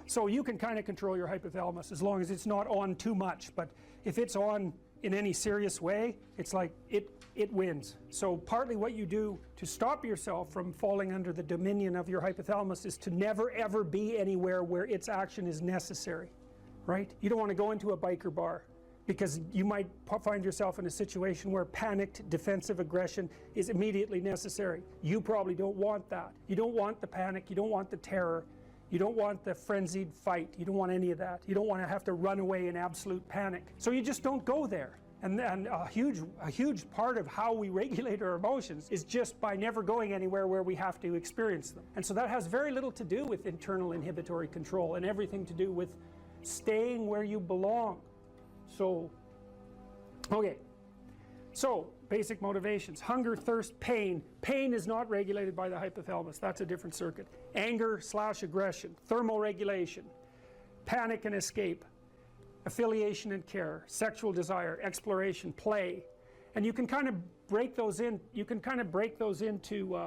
So you can kind of control your hypothalamus as long as it's not on too much, but if it's on in any serious way, it's like it wins. So partly what you do to stop yourself from falling under the dominion of your hypothalamus is to never ever be anywhere where its action is necessary, right? You don't want to go into a biker bar because you might find yourself in a situation where panicked defensive aggression is immediately necessary. You probably don't want that. You don't want the panic, you don't want the terror, you don't want the frenzied fight, you don't want any of that. You don't want to have to run away in absolute panic. So you just don't go there. And a huge part of how we regulate our emotions is just by never going anywhere where we have to experience them. And so that has very little to do with internal inhibitory control and everything to do with staying where you belong. So, okay. So, basic motivations. Hunger, thirst, pain. Pain is not regulated by the hypothalamus. That's a different circuit. Anger/aggression. Thermoregulation. Panic and escape. Affiliation and care. Sexual desire. Exploration. Play. And you can kind of break those in. You can kind of break those into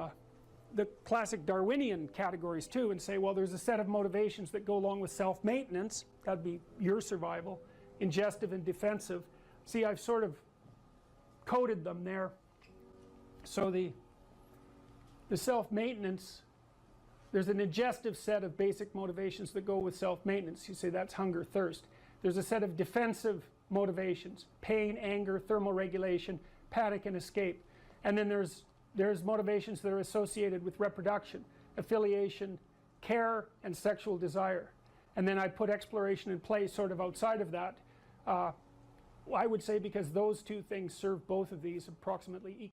the classic Darwinian categories too, and say, well, there's a set of motivations that go along with self-maintenance. That'd be your survival. Ingestive and defensive. See, I've sort of coded them there. So the self-maintenance, there's an ingestive set of basic motivations that go with self-maintenance. You say that's hunger, thirst. There's a set of defensive motivations, pain, anger, thermoregulation, panic, and escape. And then there's motivations that are associated with reproduction, affiliation, care, and sexual desire. And then I put exploration and play sort of outside of that. I would say because those two things serve both of these approximately equally.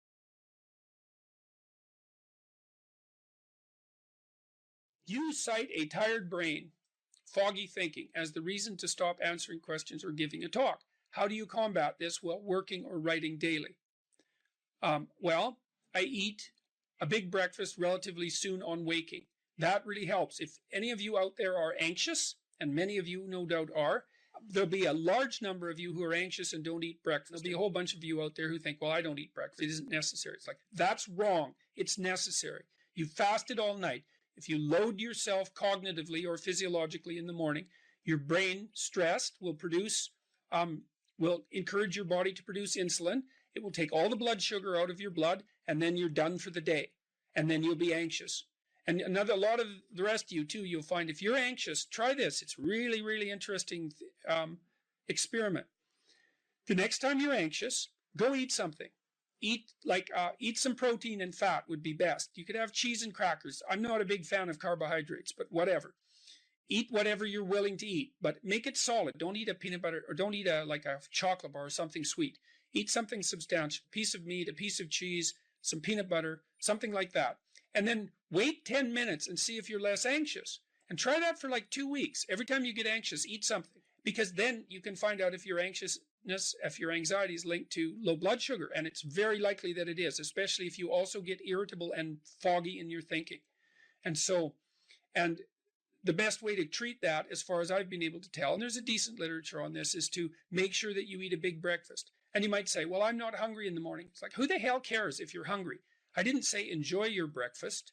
You cite a tired brain, foggy thinking, as the reason to stop answering questions or giving a talk. How do you combat this while working or writing daily? Well, I eat a big breakfast relatively soon on waking. That really helps. If any of you out there are anxious, and many of you no doubt are, there'll be a large number of you who are anxious and don't eat breakfast. There'll be a whole bunch of you out there who think, well, I don't eat breakfast. It isn't necessary. It's like, that's wrong. It's necessary. You fasted all night. If you load yourself cognitively or physiologically in the morning, your brain, stressed, will encourage your body to produce insulin. It will take all the blood sugar out of your blood, and then you're done for the day. And then you'll be anxious. And a lot of the rest of you too, you'll find if you're anxious, try this. It's really, really interesting experiment. The next time you're anxious, go eat something. Eat some protein and fat would be best. You could have cheese and crackers. I'm not a big fan of carbohydrates, but whatever. Eat whatever you're willing to eat, but make it solid. Don't eat a peanut butter, or don't eat a chocolate bar or something sweet. Eat something substantial, a piece of meat, a piece of cheese, some peanut butter, something like that. And then wait 10 minutes and see if you're less anxious. And try that for like 2 weeks. Every time you get anxious, eat something. Because then you can find out if your anxiety is linked to low blood sugar. And it's very likely that it is, especially if you also get irritable and foggy in your thinking. And the best way to treat that, as far as I've been able to tell, and there's a decent literature on this, is to make sure that you eat a big breakfast. And you might say, well, I'm not hungry in the morning. It's like, who the hell cares if you're hungry? I didn't say enjoy your breakfast.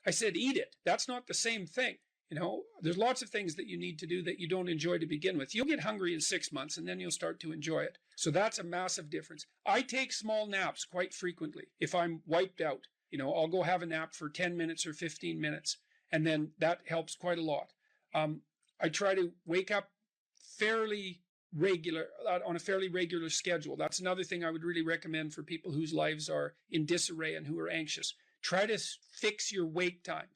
I said eat it. That's not the same thing. You know, there's lots of things that you need to do that you don't enjoy to begin with. You'll get hungry in 6 months and then you'll start to enjoy it. So that's a massive difference. I take small naps quite frequently. If I'm wiped out, you know, I'll go have a nap for 10 minutes or 15 minutes. And then that helps quite a lot. I try to wake up on a fairly regular schedule. That's another thing I would really recommend for people whose lives are in disarray and who are anxious. Try to fix your wake time.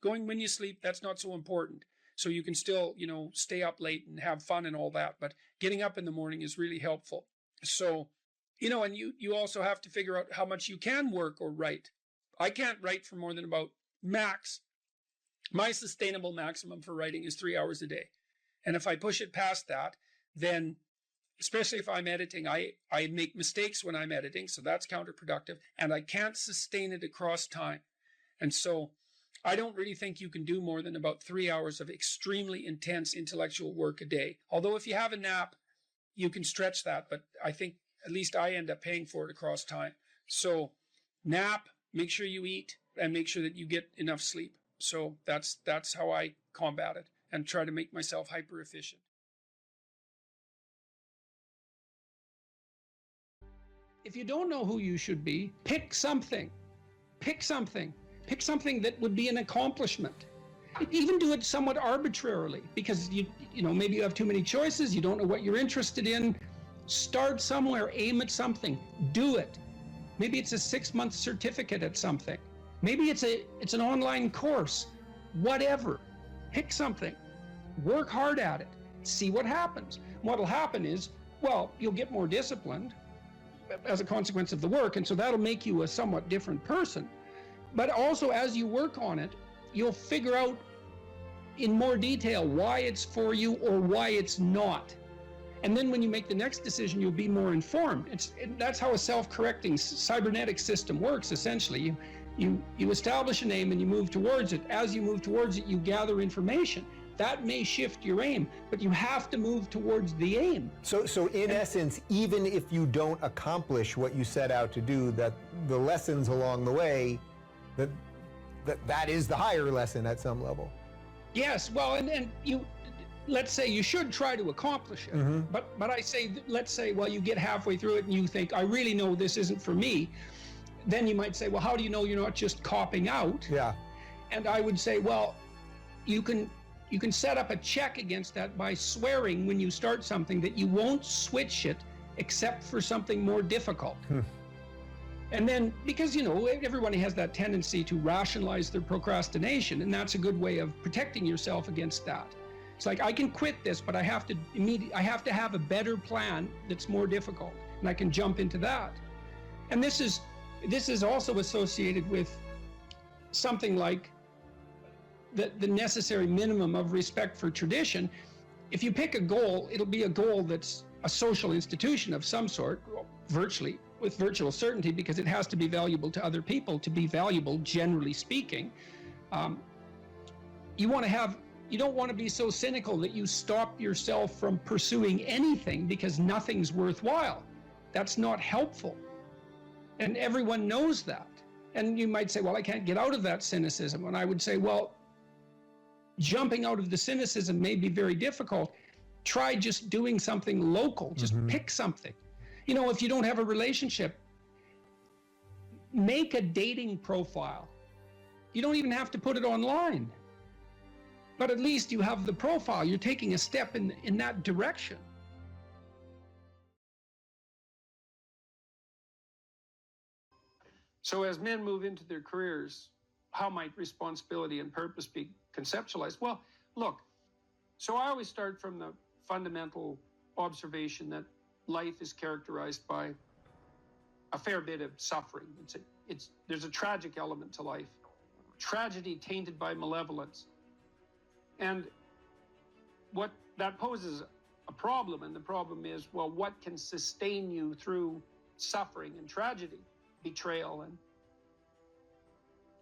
Going when you sleep, that's not so important. So you can still, you know, stay up late and have fun and all that. But getting up in the morning is really helpful. So, you know, and you also have to figure out how much you can work or write. I can't write for more than about max. My sustainable maximum for writing is 3 hours a day. And if I push it past that, then, especially if I'm editing, I make mistakes when I'm editing, so that's counterproductive, and I can't sustain it across time. And so I don't really think you can do more than about 3 hours of extremely intense intellectual work a day. Although if you have a nap, you can stretch that, but I think at least I end up paying for it across time. So nap, make sure you eat, and make sure that you get enough sleep. So that's how I combat it and try to make myself hyper efficient. If you don't know who you should be, pick something. Pick something. Pick something that would be an accomplishment. Even do it somewhat arbitrarily, because you know, maybe you have too many choices, you don't know what you're interested in. Start somewhere, aim at something, do it. Maybe it's a 6-month certificate at something. Maybe it's an online course. Whatever. Pick something. Work hard at it. See what happens. What'll happen is, well, you'll get more disciplined as a consequence of the work, and so that'll make you a somewhat different person. But also, as you work on it, you'll figure out in more detail why it's for you or why it's not. And then when you make the next decision, you'll be more informed. That's how a self-correcting cybernetic system works, essentially. You establish an aim and you move towards it. As you move towards it, you gather information. That may shift your aim, but you have to move towards the aim. So in essence, even if you don't accomplish what you set out to do, that the lessons along the way, that is the higher lesson at some level. Yes, well, and you, let's say you should try to accomplish it, mm-hmm. but I say, let's say, well, you get halfway through it and you think, I really know this isn't for me. Then you might say, well, how do you know you're not just copping out? Yeah. And I would say, well, you can set up a check against that by swearing when you start something that you won't switch it except for something more difficult. And then, because, you know, everybody has that tendency to rationalize their procrastination, and that's a good way of protecting yourself against that. It's like, I can quit this, but I have to have a better plan that's more difficult, and I can jump into that. And this is also associated with something like the necessary minimum of respect for tradition. If you pick a goal, it'll be a goal that's a social institution of some sort, virtually, with virtual certainty, because it has to be valuable to other people to be valuable, generally speaking. You don't want to be so cynical that you stop yourself from pursuing anything because nothing's worthwhile. That's not helpful. And everyone knows that. And you might say, well, I can't get out of that cynicism. And I would say, well, jumping out of the cynicism may be very difficult. Try just doing something local. Just pick something. You know, if you don't have a relationship, make a dating profile. You don't even have to put it online. But at least you have the profile. You're taking a step in that direction. So as men move into their careers, how might responsibility and purpose be conceptualized? Well, look, so I always start from the fundamental observation that life is characterized by a fair bit of suffering. There's a tragic element to life. Tragedy tainted by malevolence. And what that poses a problem, and the problem is, well, what can sustain you through suffering and tragedy, betrayal and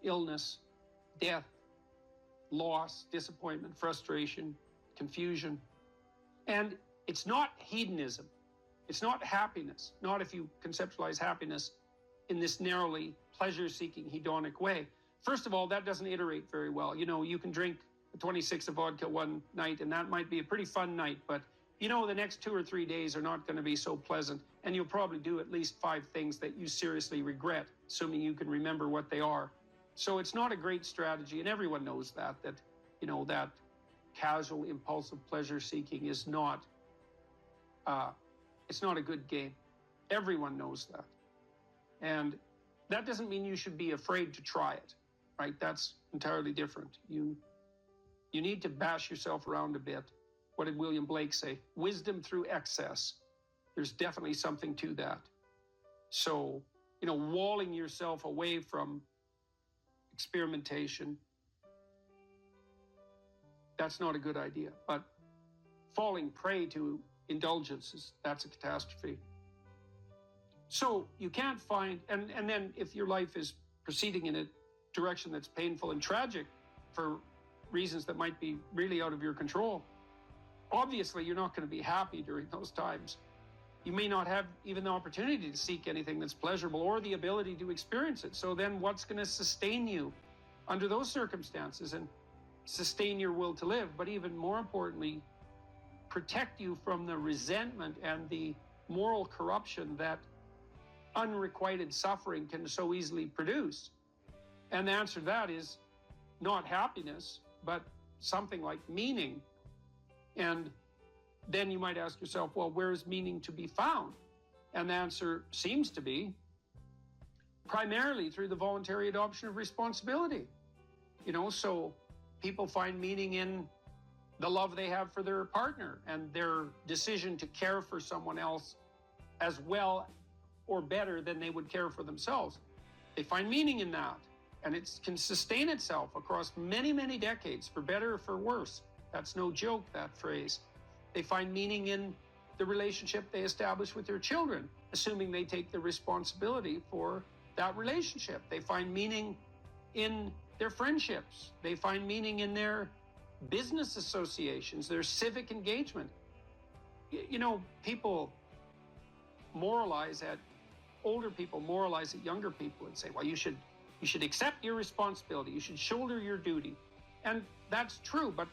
illness, death, loss, disappointment, frustration, confusion. And it's not hedonism. It's not happiness, not if you conceptualize happiness in this narrowly pleasure-seeking hedonic way. First of all, that doesn't iterate very well. You know, you can drink 26 of vodka one night, and that might be a pretty fun night, but you know the next 2 or 3 days are not going to be so pleasant, and you'll probably do at least 5 things that you seriously regret, assuming you can remember what they are. So it's not a great strategy, and everyone knows that you know, that casual, impulsive pleasure-seeking is not, it's not a good game. Everyone knows that. And that doesn't mean you should be afraid to try it, right? That's entirely different. You need to bash yourself around a bit. What did William Blake say? Wisdom through excess. There's definitely something to that. So, you know, walling yourself away from experimentation, that's not a good idea. But falling prey to indulgences, that's a catastrophe. So you can't find, and then if your life is proceeding in a direction that's painful and tragic for reasons that might be really out of your control, obviously you're not going to be happy during those times. You may not have even the opportunity to seek anything that's pleasurable or the ability to experience it. So then what's going to sustain you under those circumstances and sustain your will to live, but even more importantly, protect you from the resentment and the moral corruption that unrequited suffering can so easily produce? And the answer to that is not happiness, but something like meaning. And then you might ask yourself, well, where is meaning to be found? And the answer seems to be primarily through the voluntary adoption of responsibility. You know, so people find meaning in the love they have for their partner and their decision to care for someone else as well or better than they would care for themselves. They find meaning in that, and it can sustain itself across many, many decades, for better or for worse. That's no joke, that phrase. They find meaning in the relationship they establish with their children, assuming they take the responsibility for that relationship. They find meaning in their friendships. They find meaning in their business associations, their civic engagement. You know, people moralize at, older people moralize at younger people and say, well, you should accept your responsibility. You should shoulder your duty. And that's true, but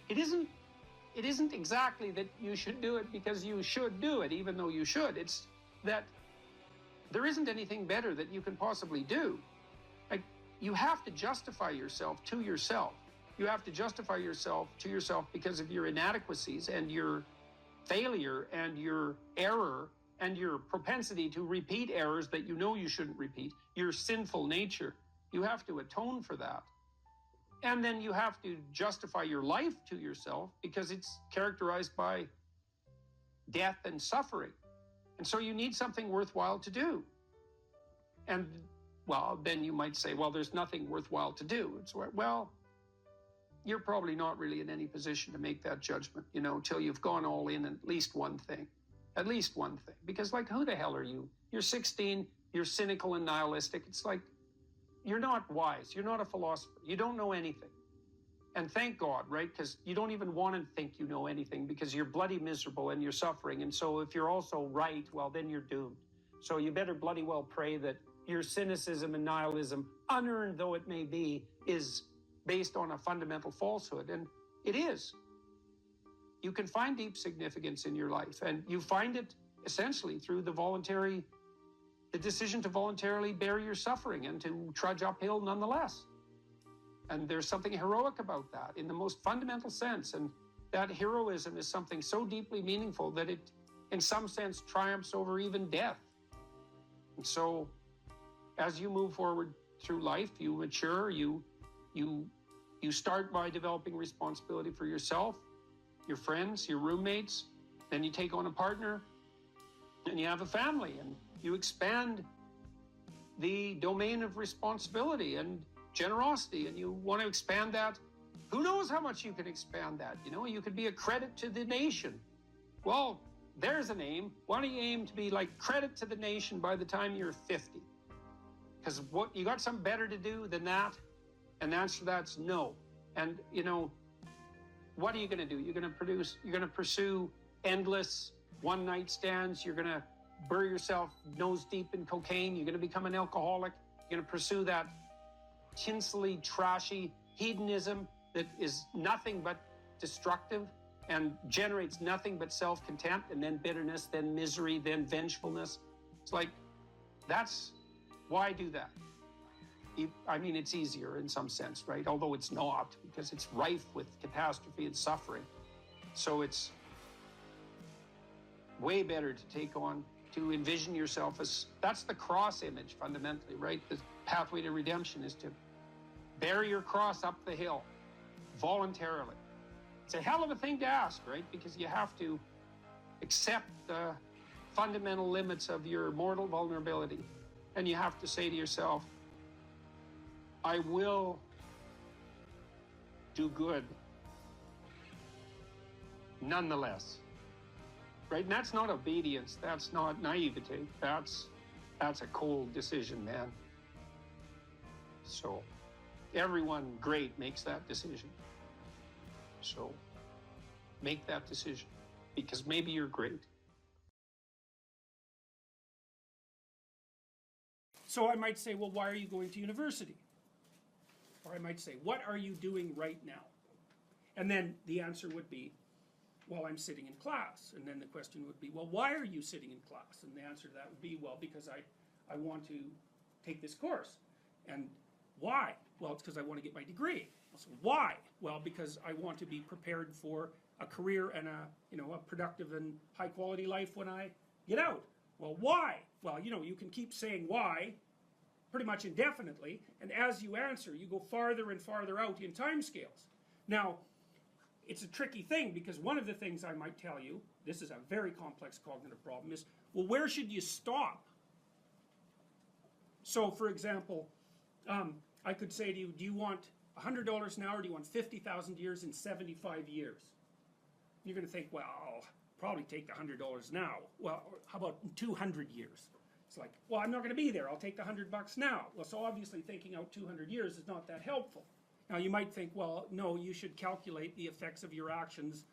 it isn't exactly that you should do it because you should do it, even though you should. It's that there isn't anything better that you can possibly do. Like, you have to justify yourself to yourself. You have to justify yourself to yourself because of your inadequacies and your failure and your error and your propensity to repeat errors that you know you shouldn't repeat, your sinful nature. You have to atone for that. And then you have to justify your life to yourself because it's characterized by death and suffering. And so you need something worthwhile to do. And, well, then you might say, well, there's nothing worthwhile to do. It's, well, you're probably not really in any position to make that judgment, you know, till you've gone all in at least one thing. At least one thing. Because, like, who the hell are you? You're 16, you're cynical and nihilistic. It's like, you're not wise. You're not a philosopher. You don't know anything. And thank God, right? Because you don't even want to think you know anything because you're bloody miserable and you're suffering. And so if you're also right, well, then you're doomed. So you better bloody well pray that your cynicism and nihilism, unearned though it may be, is based on a fundamental falsehood. And it is. You can find deep significance in your life, and you find it essentially through the decision to voluntarily bear your suffering and to trudge uphill nonetheless. And there's something heroic about that in the most fundamental sense. And that heroism is something so deeply meaningful that it, in some sense, triumphs over even death. And so, as you move forward through life, you mature, you start by developing responsibility for yourself, your friends, your roommates, then you take on a partner, and you have a family, and you expand the domain of responsibility and generosity, and you want to expand that. Who knows how much you can expand that? You know, you could be a credit to the nation. Well, there's an aim. Why don't you aim to be like credit to the nation by the time you're 50? Because what, you got something better to do than that? And the answer to that's no. And, you know, what are you going to do? You're going to pursue endless one-night stands. You're going to bury yourself nose deep in cocaine. You're going to become an alcoholic. You're going to pursue that tinsely, trashy hedonism that is nothing but destructive and generates nothing but self-contempt, and then bitterness, then misery, then vengefulness. It's like, that's why do that? I mean, it's easier in some sense, right? Although it's not, because it's rife with catastrophe and suffering. So it's way better to envision yourself as, that's the cross image fundamentally, right? The pathway to redemption is to bear your cross up the hill voluntarily. It's a hell of a thing to ask, right? Because you have to accept the fundamental limits of your mortal vulnerability. And you have to say to yourself, I will do good nonetheless. Right? And that's not obedience. That's not naivete. That's a cold decision, man. So everyone great makes that decision. So make that decision, because maybe you're great. So I might say, well, why are you going to university? Or I might say, what are you doing right now? And then the answer would be, well, I'm sitting in class. And then the question would be, well, why are you sitting in class? And the answer to that would be, well, because I want to take this course. And why? Well, it's because I want to get my degree. So why? Well, because I want to be prepared for a career and a productive and high quality life when I get out. Well, why? Well, you can keep saying why pretty much indefinitely, and as you answer, you go farther and farther out in time scales. Now, it's a tricky thing, because one of the things I might tell you, this is a very complex cognitive problem, is, well, where should you stop? So, for example, I could say to you, do you want $100 an hour, or do you want 50,000 years in 75 years? You're going to think, well, I'll probably take the $100 now. Well, how about 200 years? It's like, well, I'm not going to be there. I'll take the $100 now. Well, so obviously thinking out 200 years is not that helpful. Now, you might think, well, no, you should calculate the effects of your actions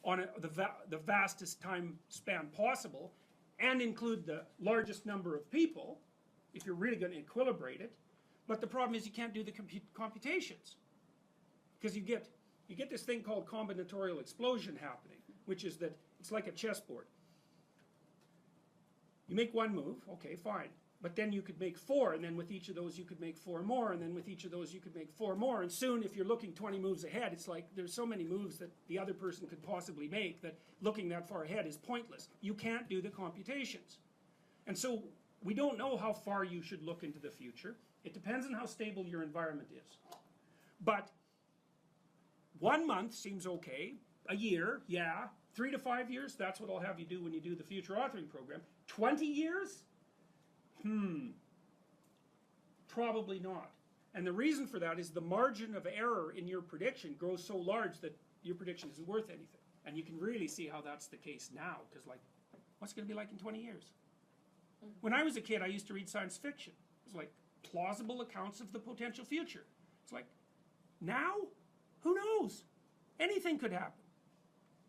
on the vastest time span possible, and include the largest number of people, if you're really going to equilibrate it. But the problem is you can't do the computations, because you get this thing called combinatorial explosion happening, which is that it's like a chessboard. You make one move, okay, fine. But then you could make 4, and then with each of those you could make 4 more, and then with each of those you could make 4 more, and soon, if you're looking 20 moves ahead, it's like there's so many moves that the other person could possibly make that looking that far ahead is pointless. You can't do the computations. And so we don't know how far you should look into the future. It depends on how stable your environment is. But 1 month seems okay. A year, yeah. 3 to 5 years, that's what I'll have you do when you do the future authoring program. 20 years? Probably not. And the reason for that is the margin of error in your prediction grows so large that your prediction isn't worth anything. And you can really see how that's the case now, because like, what's it going to be like in 20 years? When I was a kid, I used to read science fiction. It was like plausible accounts of the potential future. It's like, now, who knows? Anything could happen.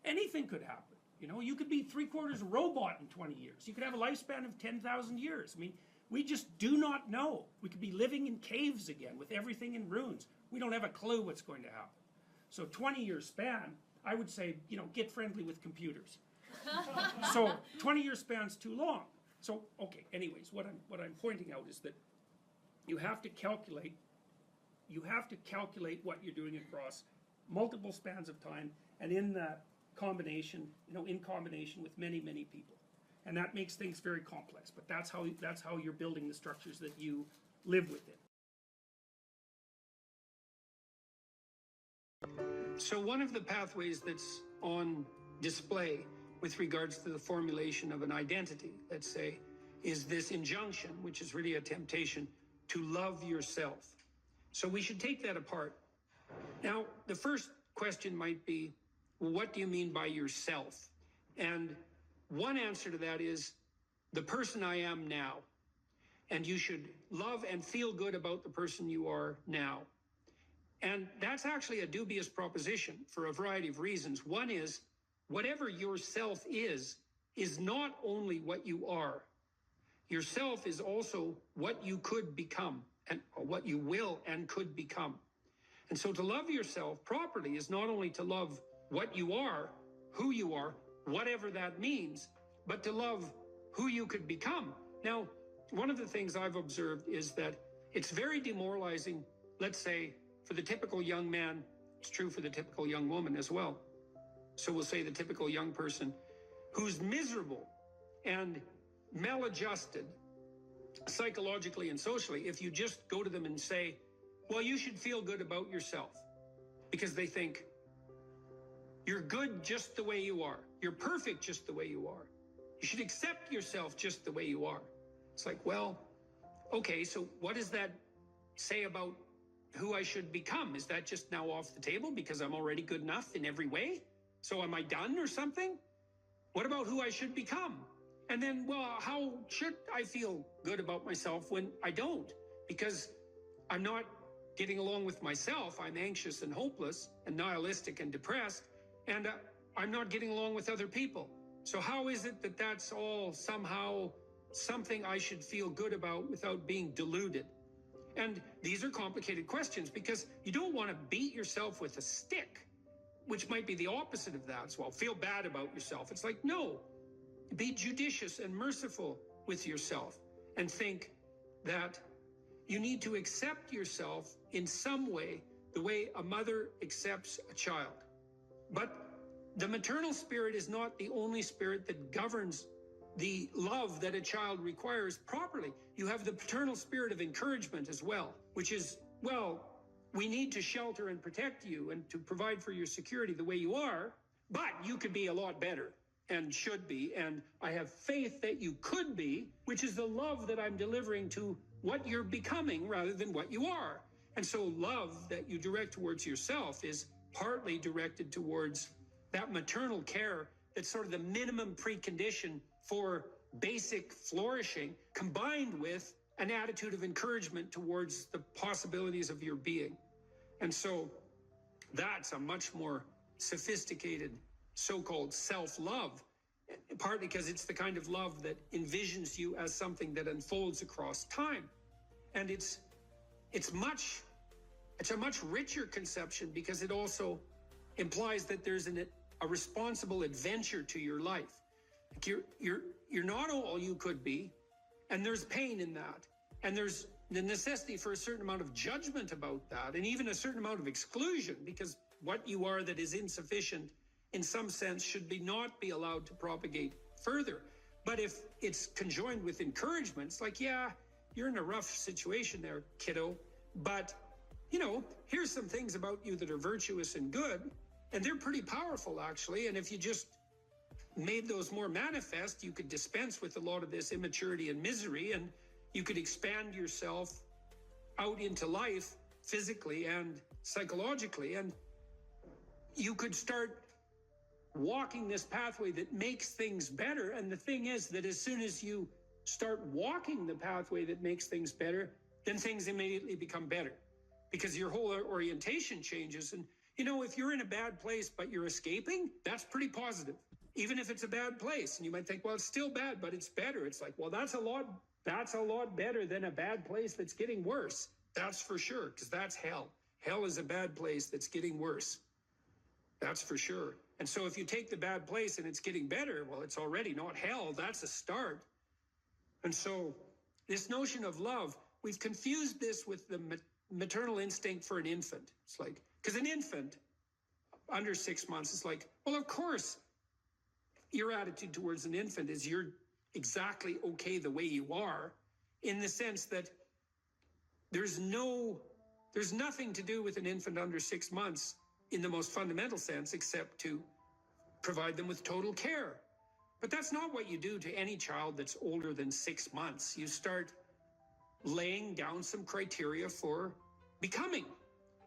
Anything could happen. You know, you could be 3/4 robot in 20 years. You could have a lifespan of 10,000 years. I mean, we just do not know. We could be living in caves again with everything in ruins. We don't have a clue what's going to happen. So 20-year span, I would say, you know, get friendly with computers. So 20-year span's too long. So, okay, anyways, what I'm pointing out is that you have to calculate what you're doing across multiple spans of time, and in that combination, you know, in combination with many, many people. And that makes things very complex, but that's how you're building the structures that you live within. So one of the pathways that's on display with regards to the formulation of an identity, let's say, is this injunction, which is really a temptation, to love yourself. So we should take that apart. Now, the first question might be, well, what do you mean by yourself? And one answer to that is the person I am now. And you should love and feel good about the person you are now. And that's actually a dubious proposition for a variety of reasons. One is, whatever yourself is not only what you are. Yourself is also what you could become, and what you will and could become. And so to love yourself properly is not only to love what you are, who you are, whatever that means, but to love who you could become. Now, one of the things I've observed is that it's very demoralizing, let's say, for the typical young man. It's true for the typical young woman as well. So we'll say the typical young person who's miserable and maladjusted psychologically and socially, if you just go to them and say, well, you should feel good about yourself, because they think you're good just the way you are. You're perfect just the way you are. You should accept yourself just the way you are. It's like, well, okay, so what does that say about who I should become? Is that just now off the table because I'm already good enough in every way? So am I done or something? What about who I should become? And then, well, how should I feel good about myself when I don't? Because I'm not getting along with myself. I'm anxious and hopeless and nihilistic and depressed, and I'm not getting along with other people. So how is it that that's all somehow something I should feel good about without being deluded? And these are complicated questions, because you don't want to beat yourself with a stick, which might be the opposite of that. So, well, feel bad about yourself. It's like, no, be judicious and merciful with yourself, and think that you need to accept yourself in some way, the way a mother accepts a child. But the maternal spirit is not the only spirit that governs the love that a child requires properly. You have the paternal spirit of encouragement as well, which is, well, we need to shelter and protect you and to provide for your security the way you are, but you could be a lot better and should be, and I have faith that you could be, which is the love that I'm delivering to what you're becoming rather than what you are. And so love that you direct towards yourself is partly directed towards that maternal care that's sort of the minimum precondition for basic flourishing, combined with an attitude of encouragement towards the possibilities of your being. And so that's a much more sophisticated so-called self-love, partly because it's the kind of love that envisions you as something that unfolds across time. And it's a much richer conception, because it also implies that there's a responsible adventure to your life. Like you're not all you could be, and there's pain in that, and there's the necessity for a certain amount of judgment about that, and even a certain amount of exclusion, because what you are that is insufficient in some sense should not be allowed to propagate further. But if it's conjoined with encouragement, it's like, yeah, you're in a rough situation there, kiddo, but you know, here's some things about you that are virtuous and good, and they're pretty powerful actually, and if you just made those more manifest, you could dispense with a lot of this immaturity and misery, and you could expand yourself out into life physically and psychologically. And you could start walking this pathway that makes things better. And the thing is that as soon as you start walking the pathway that makes things better, then things immediately become better because your whole orientation changes. And, you know, if you're in a bad place, but you're escaping, that's pretty positive, even if it's a bad place. And you might think, well, it's still bad, but it's better. It's like, well, that's a lot better than a bad place that's getting worse. That's for sure, because that's hell. Hell is a bad place that's getting worse. That's for sure. And so if you take the bad place and it's getting better, well, it's already not hell. That's a start. And so this notion of love, we've confused this with the maternal instinct for an infant. It's like, because an infant under 6 months is like, well, of course, your attitude towards an infant is you're exactly okay the way you are, in the sense that there's nothing to do with an infant under 6 months in the most fundamental sense, except to provide them with total care. But that's not what you do to any child that's older than 6 months. You start laying down some criteria for becoming,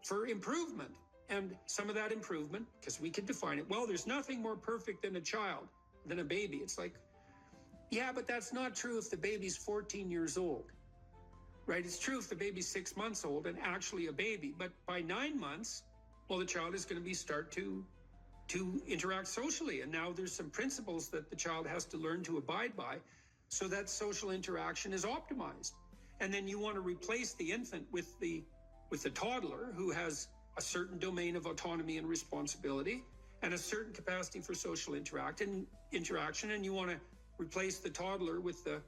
for improvement. And some of that improvement, because we can define it, well, there's nothing more perfect than a child, than a baby. It's like, yeah, but that's not true if the baby's 14 years old, right? It's true if the baby's 6 months old and actually a baby. But by 9 months, well, the child is going to start to interact socially. And now there's some principles that the child has to learn to abide by so that social interaction is optimized. And then you want to replace the infant with the toddler who has a certain domain of autonomy and responsibility and a certain capacity for social interaction. And you want to replace the toddler with the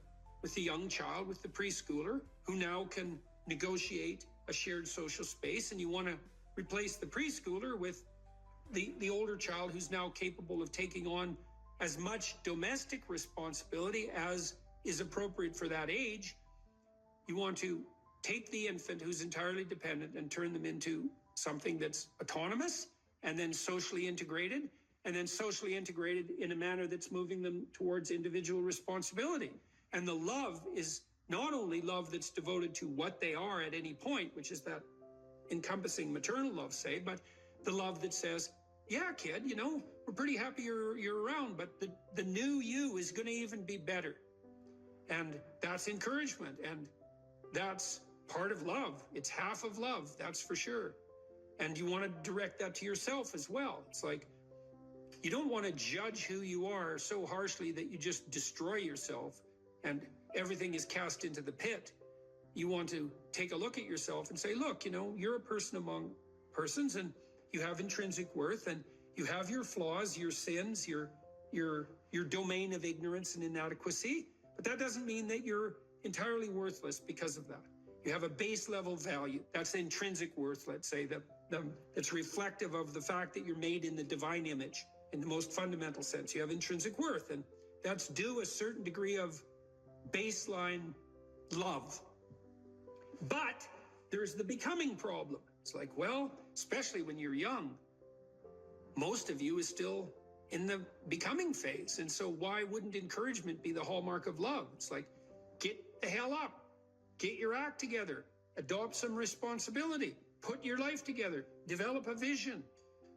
young child, with the preschooler, who now can negotiate a shared social space. And you want to replace the preschooler with the older child who's now capable of taking on as much domestic responsibility as is appropriate for that age. You want to take the infant who's entirely dependent and turn them into something that's autonomous and then socially integrated in a manner that's moving them towards individual responsibility. And the love is not only love that's devoted to what they are at any point, which is that encompassing maternal love, say, but the love that says, yeah, kid, you know, we're pretty happy you're around, but the new you is going to even be better. And that's encouragement. And that's part of love. It's half of love, that's for sure. And you want to direct that to yourself as well. It's like, you don't want to judge who you are so harshly that you just destroy yourself and everything is cast into the pit. You want to take a look at yourself and say, look, you know, you're a person among persons and you have intrinsic worth and you have your flaws, your sins, your domain of ignorance and inadequacy. But that doesn't mean that you're entirely worthless because of that. You have a base level value. That's intrinsic worth, let's say, that's reflective of the fact that you're made in the divine image in the most fundamental sense. You have intrinsic worth, and that's due a certain degree of baseline love. But there's the becoming problem. It's like, well, especially when you're young, most of you is still in the becoming phase. And so why wouldn't encouragement be the hallmark of love? It's like, get the hell up, get your act together, adopt some responsibility, put your life together, develop a vision,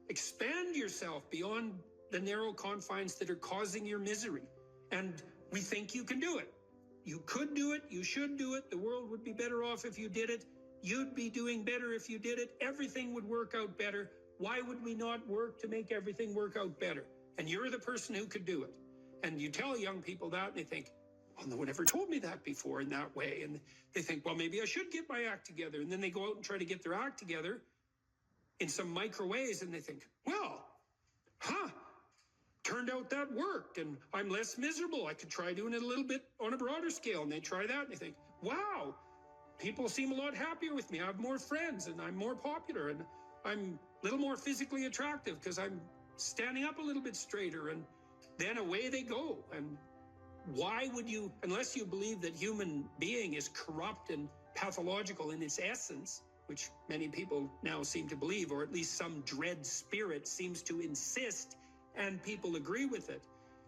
expand yourself beyond the narrow confines that are causing your misery. And we think you can do it. You could do it. You should do it. The world would be better off if you did it. You'd be doing better if you did it. Everything would work out better. Why would we not work to make everything work out better? And you're the person who could do it. And you tell young people that and they think, well, no one ever told me that before in that way. And they think, well, maybe I should get my act together. And then they go out and try to get their act together in some micro ways. And they think, well, turned out that worked and I'm less miserable. I could try doing it a little bit on a broader scale. And they try that and they think, wow, people seem a lot happier with me. I have more friends and I'm more popular and I'm a little more physically attractive because I'm standing up a little bit straighter. And then away they go. And why would you, unless you believe that human being is corrupt and pathological in its essence, which many people now seem to believe, or at least some dread spirit seems to insist, and people agree with it.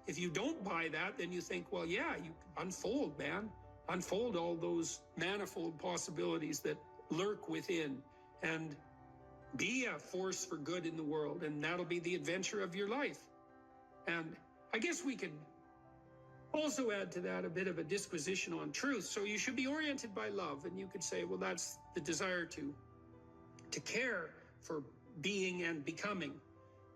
If you don't buy that, then you think, well, yeah, you unfold, man. Unfold all those manifold possibilities that lurk within and be a force for good in the world, and that'll be the adventure of your life. And I guess we could also add to that a bit of a disquisition on truth. So you should be oriented by love, and you could say, well, that's the desire to care for being and becoming,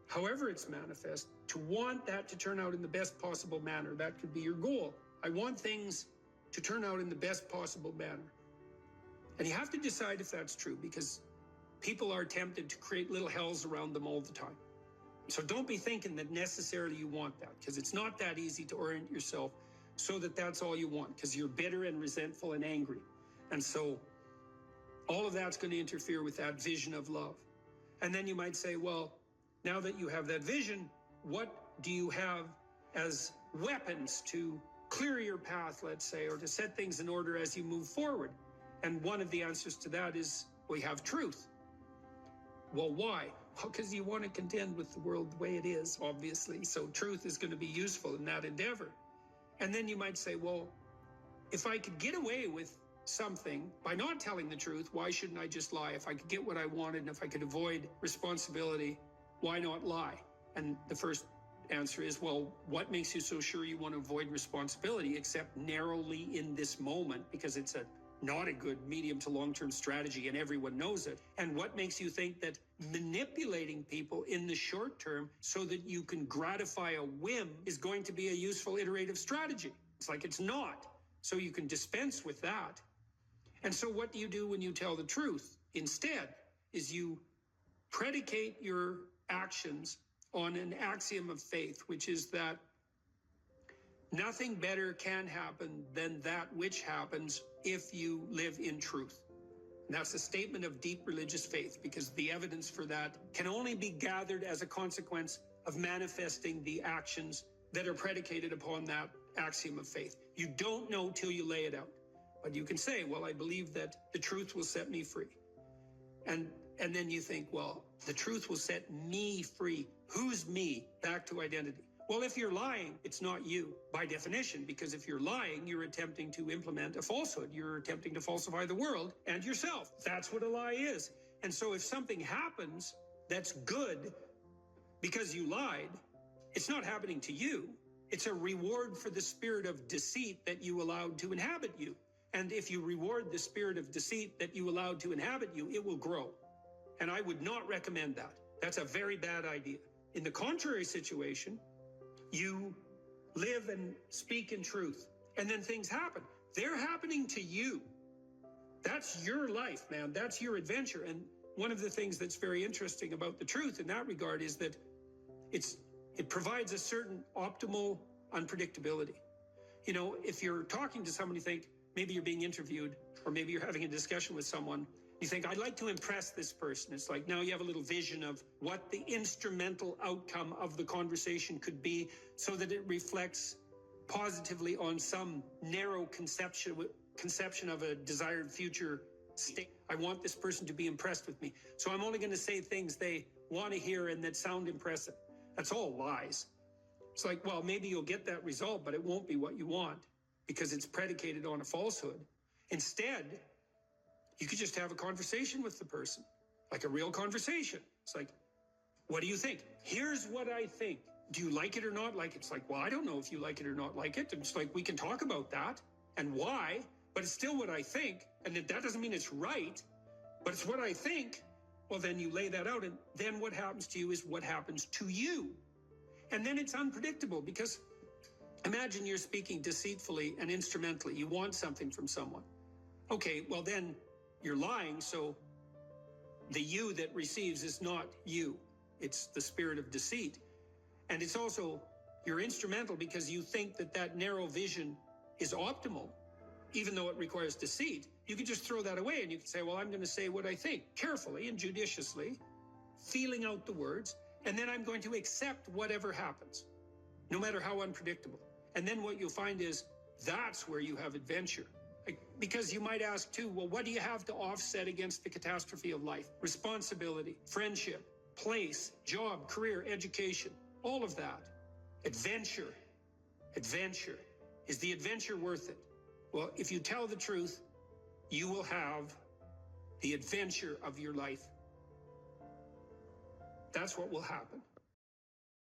however it's manifest, to want that to turn out in the best possible manner. That could be your goal. I want things to turn out in the best possible manner. And you have to decide if that's true, because people are tempted to create little hells around them all the time. So don't be thinking that necessarily you want that, because it's not that easy to orient yourself so that that's all you want, because you're bitter and resentful and angry. And so all of that's going to interfere with that vision of love. And then you might say, well, now that you have that vision, what do you have as weapons to clear your path, let's say, or to set things in order as you move forward? And one of the answers to that is we have truth. Well, why? Well, because you want to contend with the world the way it is, obviously. So truth is going to be useful in that endeavor. And then you might say, well, if I could get away with something by not telling the truth, why shouldn't I just lie? If I could get what I wanted and if I could avoid responsibility, why not lie? And the first answer is, well, what makes you so sure you want to avoid responsibility, except narrowly in this moment, because it's not a good medium to long-term strategy and everyone knows it. And what makes you think that manipulating people in the short term so that you can gratify a whim is going to be a useful iterative strategy? It's like it's not. So you can dispense with that. And so what do you do when you tell the truth? Instead, is you predicate your actions on an axiom of faith, which is that nothing better can happen than that which happens if you live in truth. And that's a statement of deep religious faith, because the evidence for that can only be gathered as a consequence of manifesting the actions that are predicated upon that axiom of faith. You don't know till you lay it out. But you can say, well, I believe that the truth will set me free. And then you think, well, the truth will set me free. Who's me? Back to identity. Well, if you're lying, it's not you by definition, because if you're lying, you're attempting to implement a falsehood. You're attempting to falsify the world and yourself. That's what a lie is. And so if something happens that's good because you lied, it's not happening to you. It's a reward for the spirit of deceit that you allowed to inhabit you. And if you reward the spirit of deceit that you allowed to inhabit you, it will grow. And I would not recommend that. That's a very bad idea. In the contrary situation, you live and speak in truth, and then things happen. They're happening to you. That's your life, man. That's your adventure. And one of the things that's very interesting about the truth in that regard is that it provides a certain optimal unpredictability. You know, if you're talking to someone, you think, maybe you're being interviewed, or maybe you're having a discussion with someone, you think, I'd like to impress this person. It's like now you have a little vision of what the instrumental outcome of the conversation could be so that it reflects positively on some narrow conception of a desired future state. I want this person to be impressed with me. So I'm only going to say things they want to hear and that sound impressive. That's all lies. It's like, well, maybe you'll get that result, but it won't be what you want because it's predicated on a falsehood. Instead, you could just have a conversation with the person, like a real conversation. It's like, what do you think? Here's what I think. Do you like it or not like it? It's like, well, I don't know if you like it or not like it. It's like, we can talk about that and why, but it's still what I think. And that doesn't mean it's right, but it's what I think. Well, then you lay that out, and then what happens to you is what happens to you. And then it's unpredictable, because imagine you're speaking deceitfully and instrumentally. You want something from someone. Okay, well then you're lying, so the you that receives is not you. It's the spirit of deceit. And it's also, you're instrumental because you think that that narrow vision is optimal, even though it requires deceit. You can just throw that away and you can say, well, I'm going to say what I think carefully and judiciously, feeling out the words, and then I'm going to accept whatever happens, no matter how unpredictable. And then what you'll find is that's where you have adventure. Because you might ask too, well, what do you have to offset against the catastrophe of life? Responsibility, friendship, place, job, career, education, all of that. Adventure. Adventure. Is the adventure worth it? Well, if you tell the truth, you will have the adventure of your life. That's what will happen.